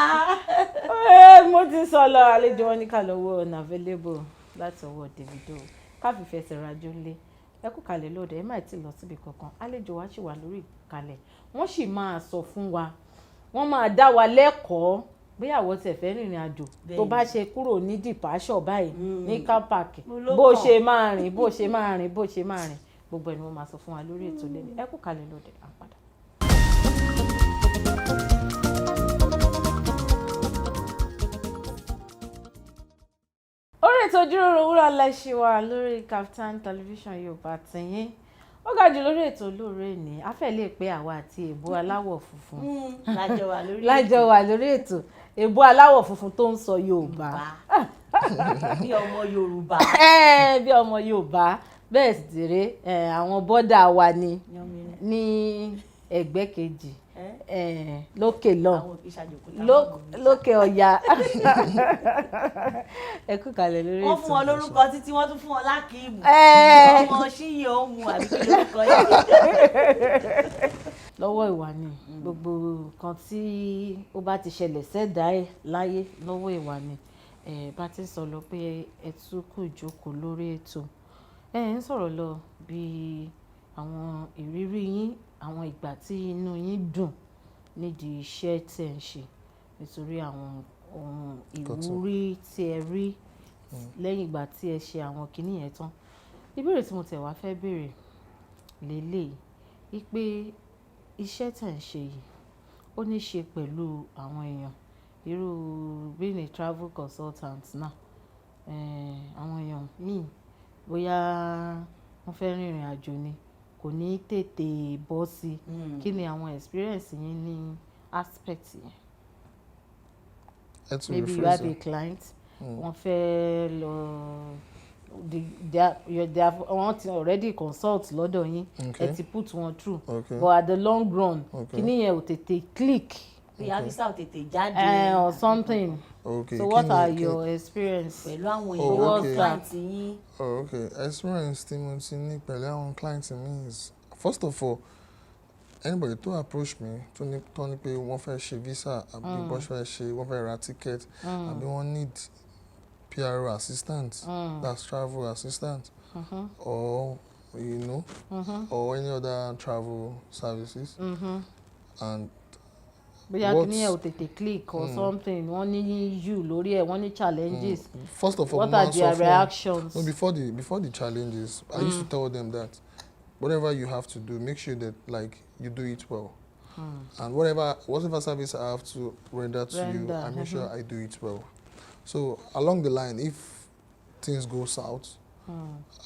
Mo ti sọ lọ àlejò wọn ní ká lọ wo unavailable láti ọwọ́ Davido. Ká fi fẹsẹ̀ rajò lé. Ẹ kú kalẹ̀ lóde, ẹ má ti lọ síbi kankan. Àlejò wa ṣì wà lórí ìkàlẹ̀. Wọ́n sì máa sọ fún wa. Wọ́n máa dá wa lẹ́kọ̀ọ́ bóyá àwọn tẹ̀ fẹ́ rìnrìn àjò tó bá ṣe kúrò ní departure báyìí ní car park bó ṣe máa rìn gbogbo ẹni mo máa sọ fún wa lórí ètò lẹ́nu ẹ kú kalẹ̀ lóde à ń padà. orí ètò Ijiroro Owuro lẹ́ṣin wa lórí Kaftan television Yorùbá tìyín ó ga jù lórí ètò olóore ní a fẹ́ lè pé àwa àti èbó aláwọ̀ funfun lájọ wà lórí ètò èbó aláwọ̀ funfun tó ń sọ Yorùbá bí ọmọ Yorùbá bí ọmọ Yorùbá bẹ́ẹ̀ sì dèrè àwọn bọ́dà wa ní ẹgbẹ́ kejì lókè lókè ọ̀yà ẹ kú kalẹ̀ lórí ètò. wọ́n fún wọn lórúkọ títí wọ́n tún fún wọn lákìímù ọmọ ṣíyìn ohun àbí kí lórúkọ yẹn. lọ́wọ́ ìwà ni gbogbo nǹkan tí ó bá ti ṣẹlẹ̀ sẹ́dá ẹ̀ láyé lọ́wọ́ ìwà ni bá ti sọ lọ pé ẹ tún kù jókòó lórí ètò ń sọ̀rọ̀ lọ bí àwọn ìrírí yín àwọn ìgbà tí inú yín dùn nídìí iṣẹ́ tẹ̀ ń ṣe nítorí àwọn ohun ìwúrí tí ẹ rí lẹ́yìn ìgbà tí ẹ ṣe àwọn kinní yẹn tán. Ìbéèrè tí mo tẹ̀ wá fẹ́ béèrè lélẹ́yìí wípé iṣẹ́ tẹ̀ ń ṣe yìí ó ní ṣe pẹ̀lú àwọn èèyàn irú being a travel consultant náà àwọn èèyàn míì bóyá wọ́n fẹ́ rìnrìn àjò ni kò ní tètè bọ́ sí kí ni àwọn experience yín ní aspect yẹn. Maybe you have a client wọ́n fẹ́ lọ they have want to already consult lọ́dọ̀ yín ẹ ti put one through but at the long run kí ni yẹn ò tètè click bóyá visa ò tètè jáde or something. So what are your experience pẹ̀lú àwọn èèyàn client yín? Experience tí mo ti ní pẹ̀lú àwọn client mi is first of all anybody to approach me tó ní pé wọ́n fẹ́ ṣe visa àbí wọ́n fẹ́ ra ticket àbí wọ́n need PRO assistant that's travel assistant or or any other travel services and bóyá kí ni ẹ ò tètè click or something wọ́n ní you lórí ẹ̀ wọ́n ní challenges. First of all, what are their reactions? No, before the challenges, I used to tell them that whatever you have to do, make sure that like you do it well. And whatever service I have to render to you, I make sure I do it well. So along the line, if things go south,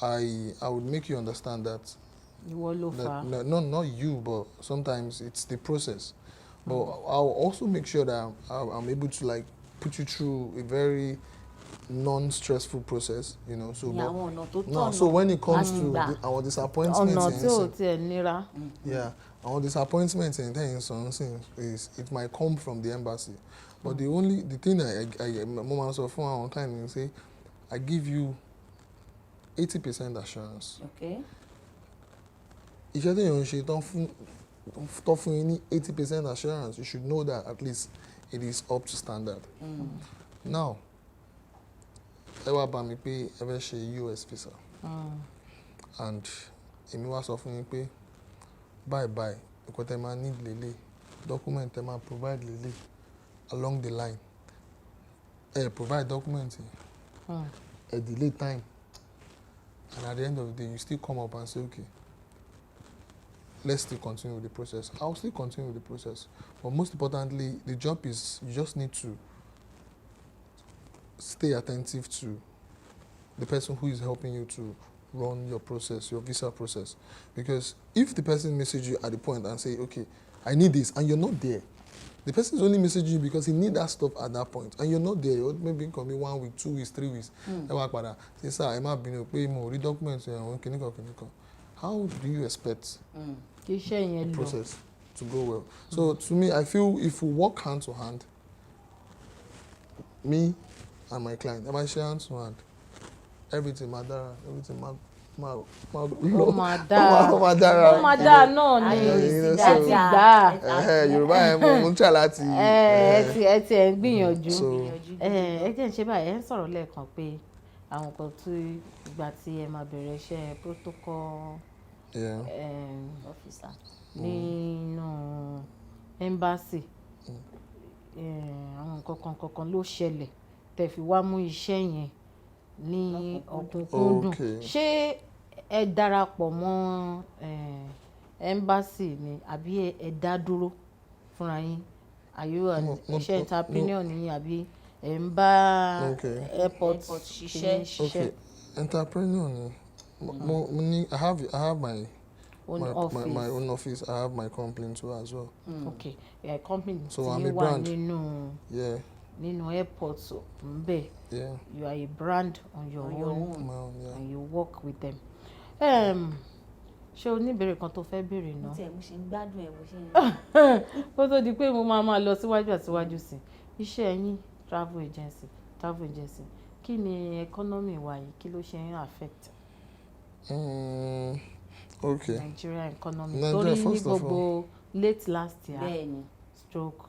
I would make you understand that. No, not you, but sometimes it's the process. But I'll also make sure that I'm able to like put you through a very non-stressful process, So when it comes to our disappointments, our disappointments and things, is it might come from the embassy. But the thing I moments of one time say, I give you 80% assurance. Okay. If you're doing 80% assurance, you should know that at least it is up to standard. Now, ẹ wá bá mi pé ẹ fẹ́ ṣe US visa. And èmi wá sọ fún yín pé bye nǹkan tẹ́ máa need lélẹ̀ document tẹ́ máa provide lélẹ̀ along the line. Provide document ẹ delay time and at the end of the day you still come up and say okay, let's still continue with the process. I'll still continue with the process. But most importantly, the job is you just need to stay attentive to the person who is helping you to run your process, your visa process. Because if the person messages you at the point and say, okay, I need this, and you're not there, the person is only messaging you because he needs that stuff at that point, and you're not there. Or maybe it can be 1 week, 2 weeks, 3 weeks. Say, sir, I might be able to pay more documents. How do you expect the process to go well? So to me, I feel if we work hand to hand, me and my client, if I share hand to hand, everything matter, everything matter. Yorùbá ẹ̀ mo ń try láti ẹ ti ẹ̀ ń gbìyànjú ẹ jẹ́ ń ṣe báyìí ẹ ń sọ̀rọ̀ lẹ́ẹ̀kan pé àwọn nǹkan tí ìgbà tí ẹ máa bẹ̀rẹ̀ iṣẹ́ protocol officer nínú embassy àwọn nǹkan ló ṣẹlẹ̀ tẹ́ fi wá mú iṣẹ́ yẹn ní ọ̀kúnkúndùn. Ṣé ẹ darapọ̀ mọ́ embassy ni àbí ẹ dá dúró fúnra yín? Are you iṣẹ́ entrepreneur ni àbí ẹ ń bá airport ṣiṣẹ́? Entrepreneur ni. I have my own office. I have my company too as well. Okay, company so tí I'm a wà brand. nínú airport ńbẹ̀. You are a brand on your own. And you work with them. Ṣé o ní ìbéèrè kan tó fẹ́ béèrè náà? Mo ṣe ń gbádùn ẹ̀ mo ṣe ń. Ó tó di pé mo máa lọ síwájú àti síwájú sí iṣẹ́ yín travel agency kí ni economy wa yìí kí ló ṣe ń affect? Okay. Nigeria economy torí ní gbogbo late last year stroke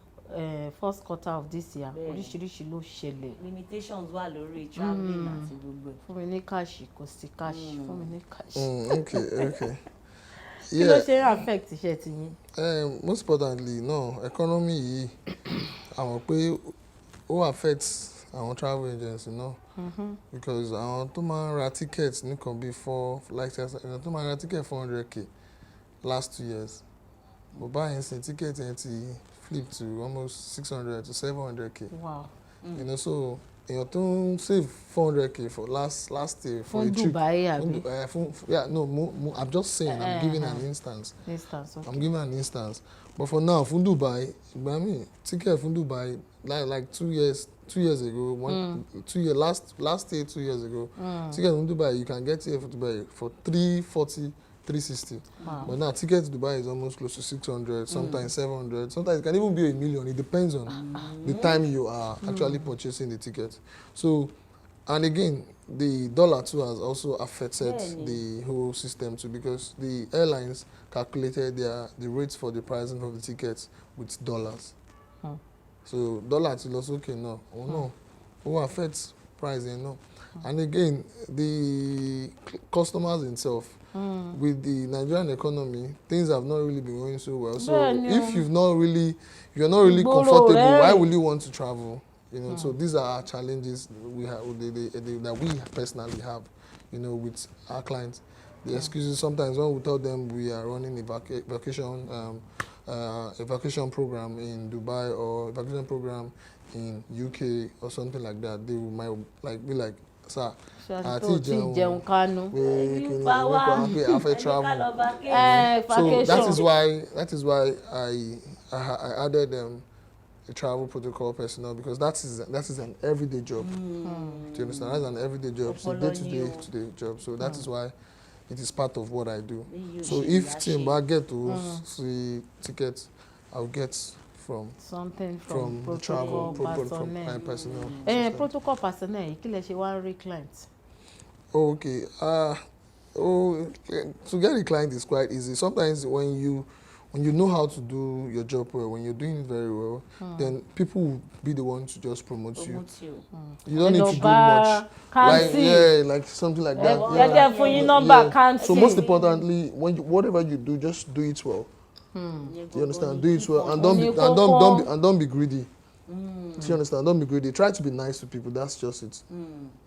first quarter of this year oríṣiríṣi ló ṣẹlẹ̀. Limitations wà lórí travelling àti gbogbo ẹ̀. Fún mi ní káàṣì kò sí káàṣì fún mi ní káàṣì. Okay. Kí ló ṣe ń affect iṣẹ́ ti yín? Most importantly economy yìí àwọn pé ó affects àwọn travel agency because àwọn tó máa ń ra tickets nìkan bí tó máa ń ra ticket 400k last 2 years but báyìí sin ticket yẹn ti flip to almost 600 to 700k. Wow. So èèyàn tó ń save 400k for last year for a trip. Dubai àbí? I'm just saying, I'm giving an instance. Okay. I'm giving an instance. But for now, from Dubai, ticket from Dubai, like 2 years ago, 2 years ago, ticket from Dubai, you can get here for Dubai for 340, 360. Wow. But now, ticket to Dubai is almost close to 600, sometimes 700, sometimes it can even be $1 million. It depends on the time you are actually purchasing the ticket. So, and again, the dollar too has also affected the whole system too because the airlines calculated the rates for the pricing of the tickets with dollars. So dollar to loss now. Who affects pricing now. And again, the customers themselves with the Nigerian economy, things have not really been going so well. So if you're not really comfortable, why will you want to travel? So these are our challenges we have that we personally have, with our clients. The excuses sometimes when we tell them we are running a vacation program in Dubai or a vacation program in UK or something like that, they might be like, sir, travel. So that is why I added a travel protocol personnel because that is an everyday job. Do you understand? That's an everyday job. It's a day-to-day job. So that is why it is part of what I do. So if I get to see tickets, I'll get from the travel personnel. Protocol personnel, kí lẹ ṣe wá rí clients? Okay. To get a client is quite easy. Sometimes when you know how to do your job well, when you're doing it very well, then people will be the ones to just promote you. You don't need to do much. Like something like that. So most importantly, whatever you do, just do it well. Do you understand? Do it well and don't be greedy. Do you understand? Don't be greedy. Try to be nice to people. That's just it.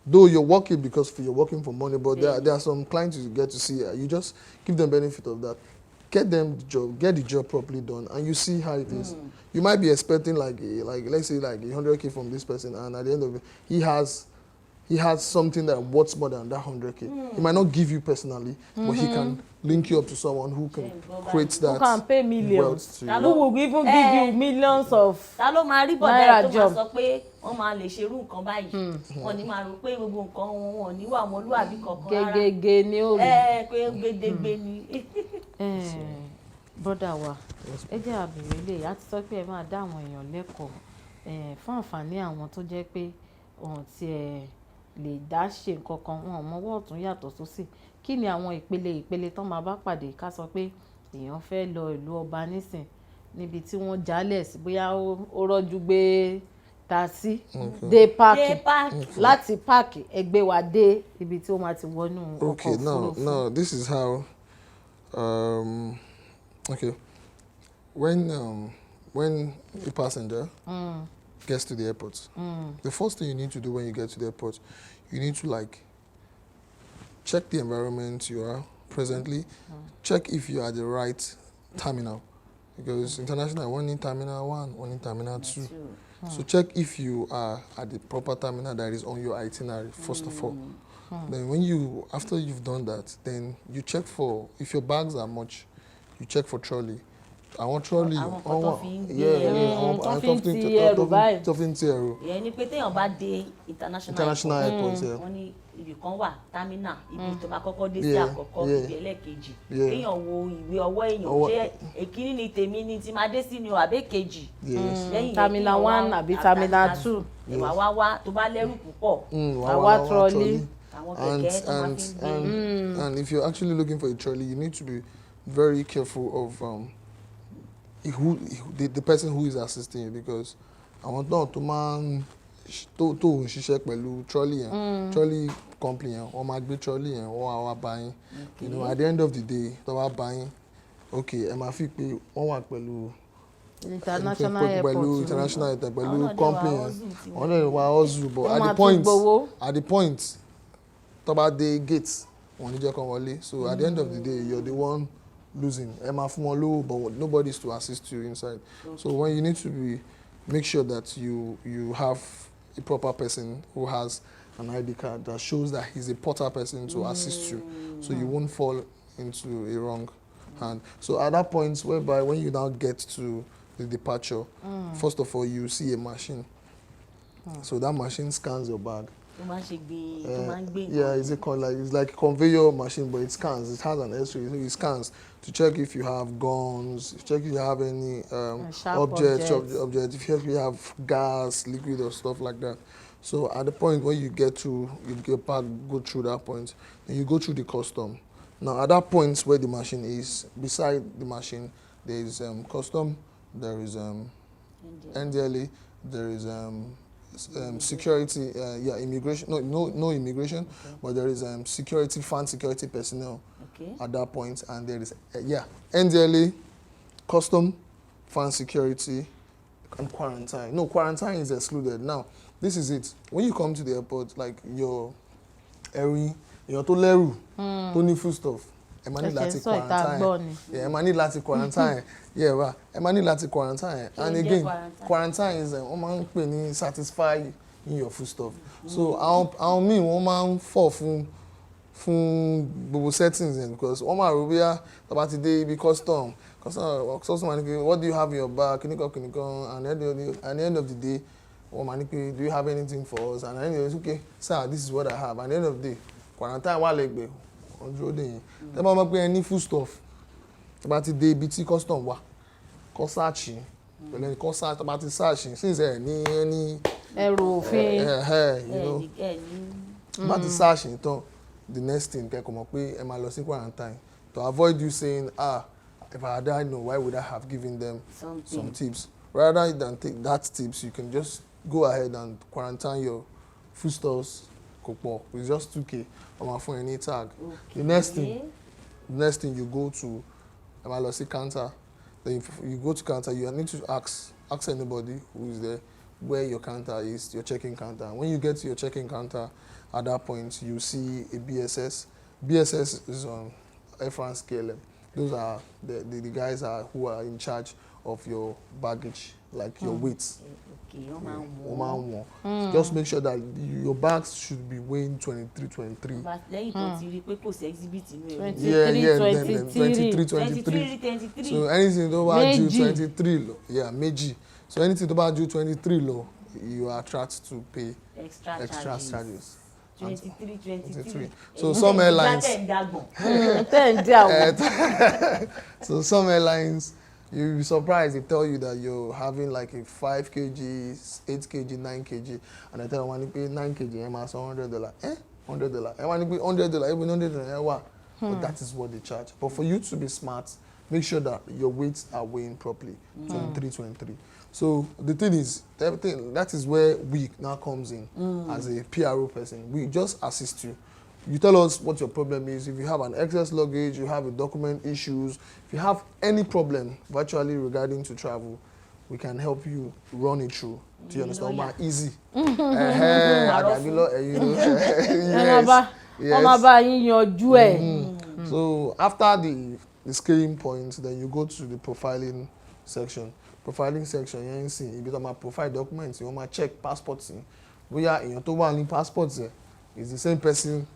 Though you're working because you're working for money, but there are some clients you get to see. You just give them benefit of that. Get them the job, get the job properly done, and you see how it is. You might be expecting like let's say like 100k from this person, and at the end of it, he has something that worth more than that 100k. He might not give you personally, but he can link you up to someone who can create that. Who can pay millions? Who will even give you millions of naira job? Gẹ́gẹ́ ni ó rí. Brother wa, ẹ jẹ́ àbẹ̀rẹ̀ ilé a ti sọ pé ẹ máa dá àwọn èèyàn lẹ́kọ̀ọ́ fún àǹfààní àwọn tó jẹ́ pé ohun tí ẹ lè dá ṣe nǹkan kan wọn mọ́wọ́ ọ̀tún yàtọ̀ sósì. Kí ni àwọn ìpele tán máa bá pàdé ká sọ pé èèyàn fẹ́ lọ ìlú ọba nísìn níbi tí wọ́n jálẹ̀ sí bóyá ó rọ́jú gbé taxi dé páàkì láti páàkì ẹgbẹ́ wa dé ibi tí ó máa ti wọnú ọkọ̀ òfurufú. Now this is how when when a passenger gets to the airport, the first thing you need to do when you get to the airport, you need to like check the environment you are presently, check if you are at the right terminal, because international, one in terminal 1, one in terminal 2. So check if you are at the proper terminal that is on your itinerary, first of all. Then when you, after you've done that, then you check for, if your bags are much, you check for trolley. I want trolley. Tọ́fin ti ẹrù báyìí. Tọ́fin ti ẹrù. Ìyẹn ni pé téèyàn bá dé international airport. Wọ́n ní ibì kan wà terminal, ibi tó bá kọ́kọ́ dé sí àkọ́kọ́, ibi ẹlẹ́ẹ̀kejì. Kéèyàn wo ìwé ọwọ́ èèyàn, ṣé èkíní ni tèmi ni tí máa dé sí ni o àbí èkejì. Terminal 1 àbí terminal 2. Ìwà wá tó bá lẹ́rù púpọ̀. Àwa trolley. And if you're actually looking for a trolley, you need to be very careful of the person who is assisting you, because àwọn náà tó máa ń ṣiṣẹ́ pẹ̀lú trolley yẹn, trolley company yẹn, wọ́n máa gbé trolley yẹn, wọ́n wá bá yín. You know, at the end of the day, tó bá bá yín, okay, ẹ máa fi pé wọ́n wà pẹ̀lú international airport, pẹ̀lú company yẹn, wọ́n náà wà hustle, but at the point tó bá dé gate, wọ́n ní jẹ́ kó wọlé. So at the end of the day, you're the one losing. Ẹ máa fún wọn lówó, but nobody is to assist you inside. So when you need to make sure that you have a proper person who has an ID card that shows that he's a porter person to assist you, so you won't fall into a wrong hand. So at that point, whereby when you now get to the departure, first of all, you see a machine. So that machine scans your bag. Yeah, it's like a conveyor machine, but it scans. It has an X-ray, so it scans to check if you have guns, check if you have any objects, if you have gas, liquid, or stuff like that. So at the point where you get to, your bag go through that point, then you go through the custom. Now at that point where the machine is, beside the machine, there is custom, there is NDLA, there is security, immigration, no immigration, but there is security, fan security personnel at that point, and there is NDLA, custom, fan security, and quarantine. No, quarantine is excluded. Now, this is it. When you come to the airport, like your tó lẹ́rù, tó ní food stuff, ẹ máa ní láti quarantine. Ẹ máa ní láti quarantine. Ẹ máa ní láti quarantine. And again, quarantine is wọ́n máa ń pè ní satisfy in your food stuff. So àwọn míì wọ́n máa ń fall fún gbogbo settings yẹn, because wọ́n máa rò bóyá tó bá ti dé ibi custom máa ní pé what do you have in your bag, kìnìkan, and at the end of the day, wọ́n máa ní pé do you have anything for us, and at the end of the day, okay sir, this is what I have, and at the end of the day, quarantine wà lẹ́gbẹ̀ẹ́ ọjọ́ òde yẹn. Tẹ́ bá mọ̀ pé ẹ ní food stuff, tó bá ti dé ibi tí custom wà, kọ́ search pẹ̀lú ẹni kọ́ search, tó bá ti search since ẹ ní ẹni ẹrù òfin, tó bá ti search tán, the next thing kẹ́kọ̀ọ́ mọ̀ pé ẹ máa lọ sí quarantine, to avoid you saying if I had known, why would I have given them some tips? Rather than take that tips, you can just go ahead and quarantine your foodstuffs. It's just 2K on my phone, any tag. The next thing you go to MLC counter. Then if you go to counter, you need to ask anybody who is there where your counter is, your check-in counter. When you get to your check-in counter, at that point you see a BSS. BSS is on Air France KLM. Those are the guys who are in charge of your baggage, like your weight. Just make sure that your bags should be weighing 23. So anything over due 23 low, meji. So anything over due 23 low, you are attracted to pay extra charges. 23. So some airlines. So some airlines, you'll be surprised, they tell you that you're having like a 5 kg, 8 kg, 9 kg, and they tell you I want to pay 9 kg, and it's $100. $100. I want to pay $100, even $100. But that is what they charge. But for you to be smart, make sure that your weights are weighing properly. 23. So the thing is, that is where we now comes in as a PRO person. We just assist you. You tell us what your problem is. If you have an excess luggage, you have a document issues, if you have any problem virtually regarding to travel, we can help you run it through. Do you understand? Easy. So after the scaling point, then you go to the profiling section. Profiling section, you see, if you profile documents, you want to check passports. We are in your passports. It's the same person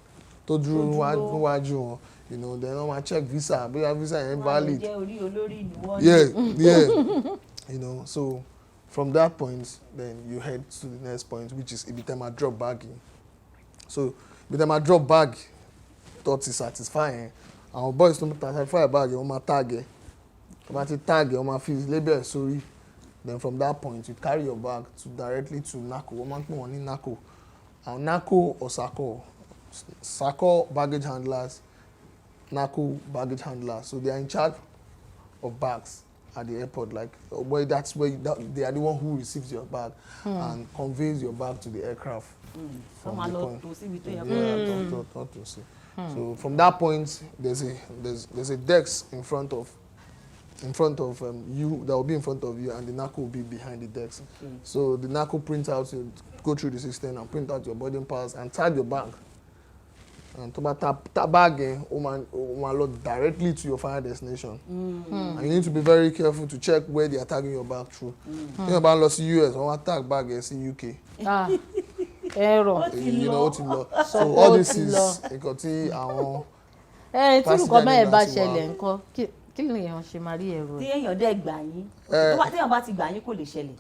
to do what you know. Then you want to check visa. We have visa invalid. Yeah. You know, so from that point, then you head to the next point, which is if you drop bagging. So if you drop bag, thought is satisfying. Our boys don't satisfy bag, you want tag. Tag, you want label, sorry. Then from that point, you carry your bag directly to NACO. NACO. NACO or SACO. SACO baggage handlers, NACO baggage handlers. So they are in charge of bags at the airport. Like, that's where they are the one who receives your bag and conveys your bag to the aircraft. From the point. So from that point, there's a desk in front of you that will be in front of you, and the NACO will be behind the desk. So the NACO prints out, go through the system and print out your boarding pass and tag your bag. And to tap bag load directly to your final destination. And you need to be very careful to check where they are tagging your bag through. Think about lost US, or tag bag in UK. Error. You know what you know. So all this is our kí ni èèyàn ṣe máa rí ẹ̀rọ? Tí èèyàn dẹ̀ gbà yín. Téèyàn bá ti gbà yín kò lè ṣẹlẹ̀.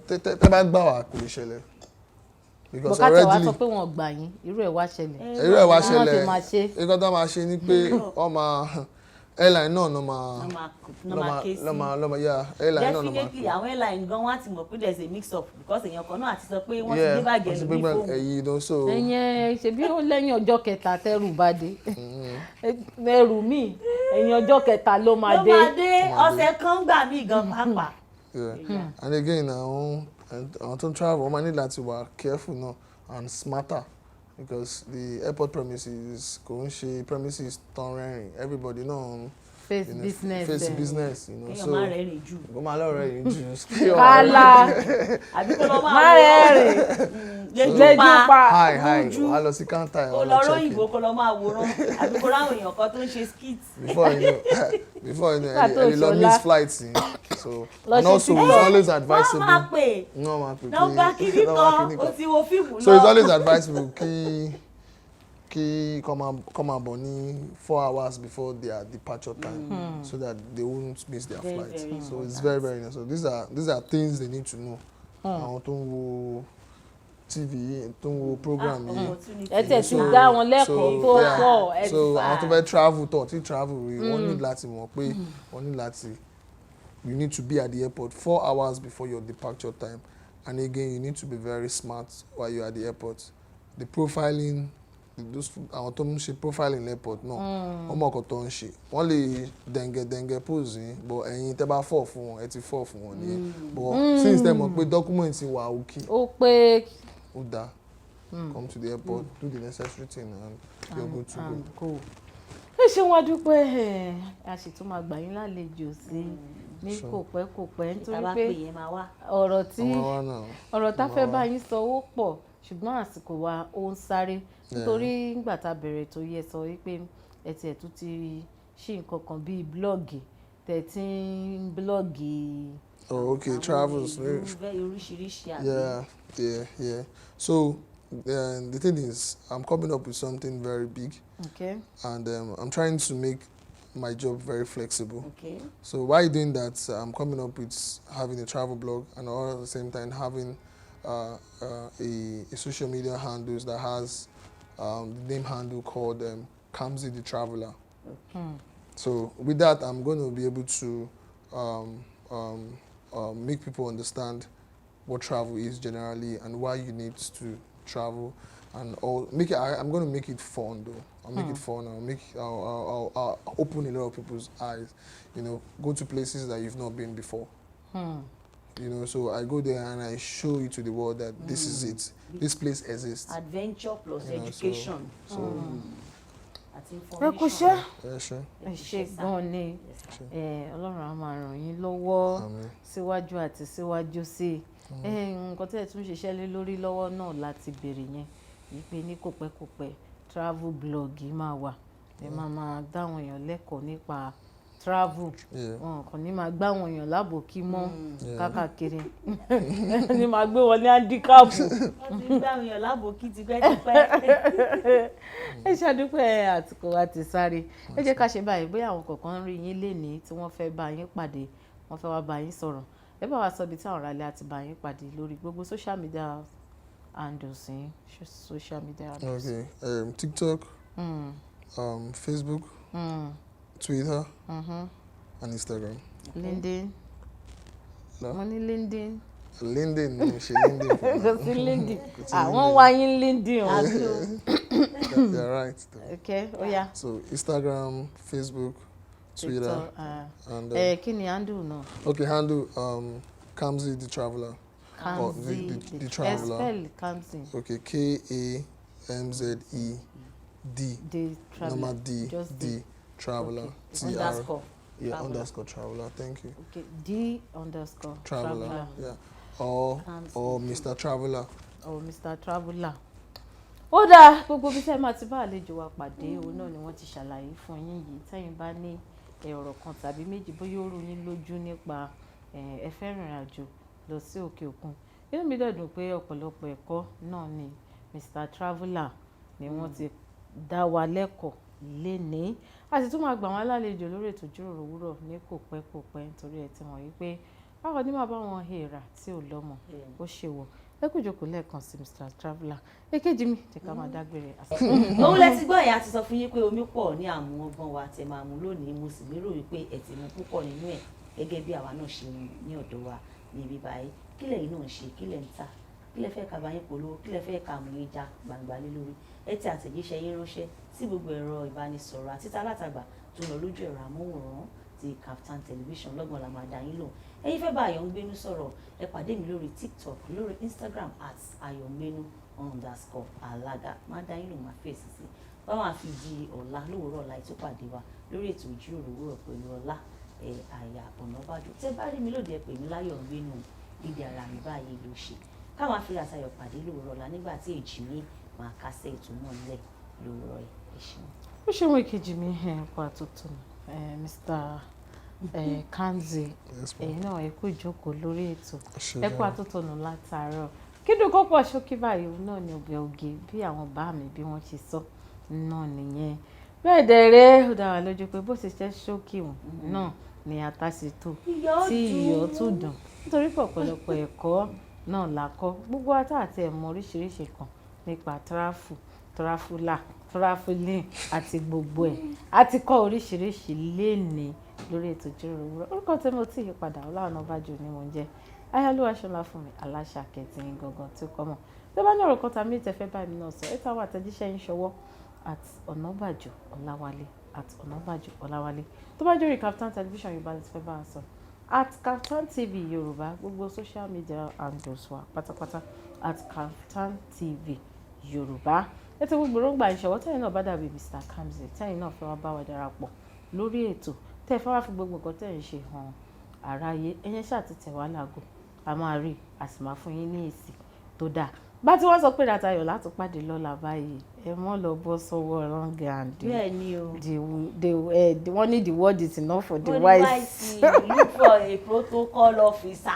Tẹ́ bá gbà wá kò lè ṣẹlẹ̀. Because already bọ̀kátà wá sọ pé wọ́n gbà yín, irú ẹ̀ wá ṣẹlẹ̀. Nǹkan tó máa ṣe ni pé wọ́n máa airline náà ló máa airline náà ló máa. Definitely àwọn airline gan wọ́n á ti mọ̀ pé there's a mix up because èèyàn kan náà àti sọ pé wọ́n ti gbé báàgì ẹ̀lú ní fóònù. ẹ̀yẹn ṣebí ó lẹ́yìn ọjọ́ kẹta tẹ́rù bá dé ẹrù míì ẹ̀yìn ọjọ́ kẹta ló máa dé. Ọ̀sẹ̀ kan gbà mí gan pàápàá. And again àwọn tó ń travel wọ́n máa ní láti wà careful náà and smarter. Because the airport premises kò ń ṣe premises tán rẹ́rìn. Everybody know face business, you know. So má rẹ́rìn jù. Kò má lọ rẹ́rìn jù. Kálá. Àbí kò lọ má rẹ́rìn. Lẹ́jú pa. Hi. Wà lọ sí counter ẹ̀. Kò lọ ròyìnbó kò lọ máa wòran. Àbí kò ráwọn èèyàn kan tó ń ṣe skit. Before you know, you lọ miss flights. So and also it's always advisable. Wọ́n máa pè. Nọ́mbà kìíní kan o ti wo fíìmù lọ. So it's always advisable kí come about 4 hours before their departure time, so that they won't miss their flight. So it's very nice. So these are things they need to know. Àwọn tó ń wo TV, tó ń wo program yìí. Ẹ tẹ̀ sí dá wọn lẹ́kọ̀ọ́ tó pọ̀. So àwọn tó fẹ́ travel rí wọ́n ní láti mọ̀ pé you need to be at the airport 4 hours before your departure time. And again, you need to be very smart while you're at the airport. The profiling, àwọn tó ń ṣe profiling airport náà, wọ́n mọ̀ ọkọ̀ tó ń ṣe. Wọ́n lè dẹ̀ngẹ̀ pose yín, but ẹ̀yin tẹ́ bá fall fún wọn, ẹ ti fall fún wọn nìyẹn. But since tẹ́ mọ̀ pé documents wà okay. Ó pé. Ó dáa. Come to the airport, do the necessary thing, and you're good to go. Ẹ ṣe wá dúpẹ́ a sì tún máa gbà yín lálejò sí ní kò pẹ́ nítorí pé ọ̀rọ̀ tá fẹ́ bá yín sọ ó pọ̀ ṣùgbọ́n àsìkò wa ó ń sáré nítorí nígbà tá bẹ̀rẹ̀ tó yẹ sọ wípé ẹ tiẹ̀ tún ti ṣí nǹkan kan bíi blọ́ọ̀gì tẹ̀ tí ń blọ́ọ̀gì. Oh, okay, travels. Yeah. So the thing is, I'm coming up with something very big. Okay. And I'm trying to make my job very flexible. Okay. So while doing that, I'm coming up with having a travel blog and all at the same time having a social media handles that has the name handle called Kamsy the Traveler. So with that, I'm going to be able to make people understand what travel is generally and why you need to travel, and I'm going to make it fun though. I'll make it fun. I'll open a lot of people's eyes. You know, go to places that you've not been before. You know, so I go there and I show you to the world that this is it. This place exists. Adventure plus education. àti information. ẹ kú iṣẹ́. ẹ ṣé gan ni Ọlọ́run á máa ràn yín lọ́wọ́ síwájú àti síwájú sí i nǹkan tẹ́ ẹ tún ṣiṣẹ́ lé lórí lọ́wọ́ náà láti bèrè yẹn wípé ní kòpẹ́kòpẹ́ travel blog máa wà ẹ máa dáwọn èèyàn lẹ́kọ̀ọ́ nípa travel wọn kàn ní máa gbá àwọn èèyàn lábòkí mọ́ kákàkiri ní máa gbé wọn ní handicap. wọ́n ti gbá àwọn èèyàn lábòkí tipẹ́tipẹ́. ẹ ṣàdúpẹ́ àtìkò àti sáré ẹ jẹ́ ká ṣe báyìí bóyá àwọn kọ̀ọ̀kan rí yín lénìí tí wọ́n fẹ́ bá yín pàdé wọ́n fẹ́ wá bá yín sọ̀rọ̀ ẹ bá wa sọ ibi tí àwọn ará ilé àti bá yín pàdé lórí gbogbo social media handles yín social media handles. Okay, TikTok, Facebook, Twitter, and Instagram. LinkedIn. No? Money LinkedIn. LinkedIn, no, she LinkedIn. Because LinkedIn. Wọ́n wá yín LinkedIn o. You're right. Okay, oh yeah. So Instagram, Facebook, Twitter, and kí ni handle náà? Okay, handle Kamsy the Traveler. Kamsy the Traveler. Spell Kamsy. Okay, KAMZE D. Number D. Just D. Traveler. Okay. Underscore. Yeah, Traveler. underscore Traveler. Thank you. Okay, D underscore Traveler. Yeah. Or Mr. Traveler. Or Mr. Traveler. Ó dáa gbogbo bí tẹ́ máa ti bá àlejò wa pàdé òun náà ni wọ́n ti ṣàlàyé fún yín yìí tẹ́yin bá ní ọ̀rọ̀ kan tàbí méjì bóyá ó rú yín lójú nípa ẹ fẹ́ rìnrìn àjò lọ sí òkè òkun. Inú mi dẹ̀ dùn pé ọ̀pọ̀lọpọ̀ ẹ̀kọ́ náà ni Mr. Traveler ni wọ́n ti dá wa lẹ́kọ̀ọ́ lénìí a sì tún máa gbà wọ́n lálejò lórí ètò ìjíròrò òwúrọ̀ ní kòpẹ́kòpẹ́ nítorí ẹ ti mọ̀ wípé báwo ni máa bá wọn hèèrà tí ò lọ́mọ ó ṣe wọ̀ ẹ kú ìjókòó lẹ́ẹ̀kan sí Mr. Traveler èkejì mi jẹ́ ká máa dágbére. òun lẹ ti gbọ́ ẹ̀yà ti sọ fún yín pé omi pọ̀ ní àmú ọgbọ́n wa tẹ̀ máa mú lónìí mo sì lérò wípé ẹ̀ ti mú púpọ̀ nínú ẹ̀ gẹ́gẹ́ bí àwa náà ṣe ní ọ̀dọ̀ wa ní ibi báyìí kí lẹ̀yin náà ń ṣe kí lẹ̀ ń tà kí lẹ fẹ́ ká bá yín polówó kí lẹ fẹ́ ká mú yín já gbangba lé lórí ẹ ti àtẹ̀jíṣẹ́ yín ránṣẹ́ sí gbogbo ẹ̀rọ ìbánisọ̀rọ̀ àti alátagbà tó lọ lójú ẹ̀rọ amóhùnmáwòrán ti Kaftan television lọ́gbọ̀n la máa dá yín lò ẹ̀yin fẹ́ bá Ayọ̀ngbénu sọ̀rọ̀ ẹ pàdé mi lórí TikTok lórí Instagram @ayongbenu_alaga máa dá yín lò máa fèsì sí báwọn àfi di ọ̀la lówùúrọ̀ ọ̀la ìtúpàdé wa lórí ètò ìjíròrò òwúrọ̀ pẹ̀lú Ọlá Aya Onabajo tẹ́ bá rí mi lóde ẹ pè mí l'Ayọ̀ngbénu ìdí ara mi báyìí ló ṣe káwọn afẹ́rẹ́ àtayọ̀ pàdé lówùúrọ̀ ọ̀la nígbà tí èjì mi máa kásẹ̀ ètò náà nílẹ̀ lówùúrọ̀ ẹ̀ṣin. ó ṣe wọn ìkejì mi pa tuntun Mr. Kamsy ẹ̀yin náà ẹ kú ìjókòó lórí ètò ẹ kú àtúntònù látàárọ̀ kíndùn kó pọ̀ ṣókí báyìí òun náà ni ọbẹ̀ oge bí àwọn bá mi bí wọ́n ṣe sọ náà nìyẹn bẹ́ẹ̀ dẹ̀rẹ́ ó dá wa lójú pé bó ṣe ṣe ṣókí òun náà ni ata ṣe tó tí iyọ̀ tún dùn nítorí pé ọ̀pọ̀lọpọ̀ ẹ̀kọ́ náà la kọ́ gbogbo ata àti ẹ̀mọ oríṣiríṣi kan nípa traveling àti gbogbo ẹ̀ àti kọ́ oríṣiríṣi lénìí lórí ètò ìjíròrò òwúrọ̀ orúkọ tí mo ti yípadà Ola Onabajo ni mo ń jẹ́ ayálúwa ṣọlá fún mi aláṣà kẹtìrín gangan tí ó kọ́ mọ̀ tó bá ní ọ̀rọ̀ kan tàbí ìtẹ̀fẹ́ báyìí náà sọ ẹ̀ táwọn àtẹ̀jíṣẹ́ yín ṣọwọ́ @Onabajo Ọláwálé @Onabajo Ọláwálé tó bá jórí Kaftan television Yorùbá lè ti fẹ́ bá a sọ @Kaftan TV Yorùbá gbogbo social media handles wa pátápátá @Kaftan TV Yorùbá ẹ ti gbogbo rògbà ìṣọwọ́ tẹ́yìn náà bá dàbí Mr. Kamsy tẹ́yìn náà fẹ́ wá bá wa darapọ̀ lórí ètò tẹ́ fẹ́ wá fi gbogbo nǹkan tẹ́yìn ṣe hàn àráyé ẹ̀yẹn ṣáà ti tẹ̀ wá láago a máa rí a sì máa fún yín ní èsì tó dáa bá tí wọ́n sọ pé dàtayọ̀ láti pàdé lọ́la báyìí ẹ mọ́ lọ bọ́ sọ́wọ́ rangand bẹ́ẹ̀ ni o wọ́n ní the word is enough for the wise. look for a protocol officer.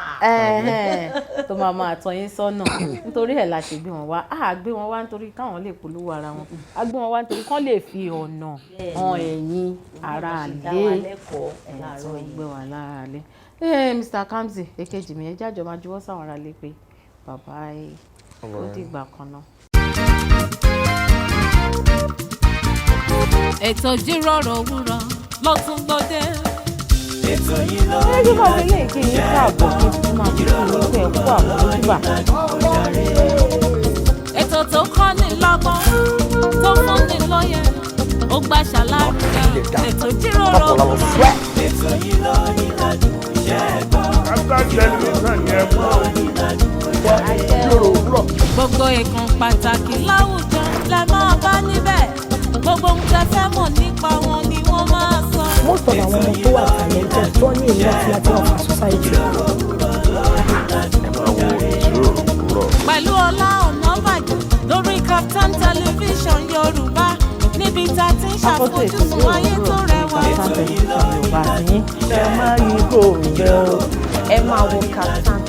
tó máa tọ́ yín sọ́nà nítorí ẹ̀ la ṣe gbé wọn wá a gbé wọn wá nítorí káwọn lè polówó ara wọn a gbé wọn wá nítorí kán lè fi ọ̀nà hàn ẹ̀yin ara lé tó gbé wà lára lé. Mr. Kamsy èkejì mi ẹ jájọ máa juwọ́ sáwọn ará lé pé bàbá ẹ ó dìgbà kan náà. ètò ìjíròrò òwúrọ̀ ló tún gbòde. ètò yìí ló ẹ jí máa fi lè kí yín káàbọ̀ kí n máa fi kí yín pé ẹ kú àmójúbà. ètò tó kọ́ ni lọ́gbọ́n tó fún ni lóye ó gbà ṣàlàyé ètò ìjíròrò òwúrọ̀. ètò yìí ló ní lájú iṣẹ́ gbọ́. Kaftan television yẹn mú gbogbo ìkan pàtàkì láwùjọ lẹ máa bá níbẹ̀. gbogbo ohun tẹ́ fẹ́ mọ̀ nípa wọn ni wọ́n máa sọ. Most of àwọn ọmọ tó wà talented tó ní ìlú láti ọ̀fà society. Pẹ̀lú Ola Onabajo lórí Kaftan television Yorùbá níbi tá a ti ń ṣàfojúsùn ayé tó rẹwà. Ẹ máa yí kò rẹ̀ o. Ẹ máa wo Kaftan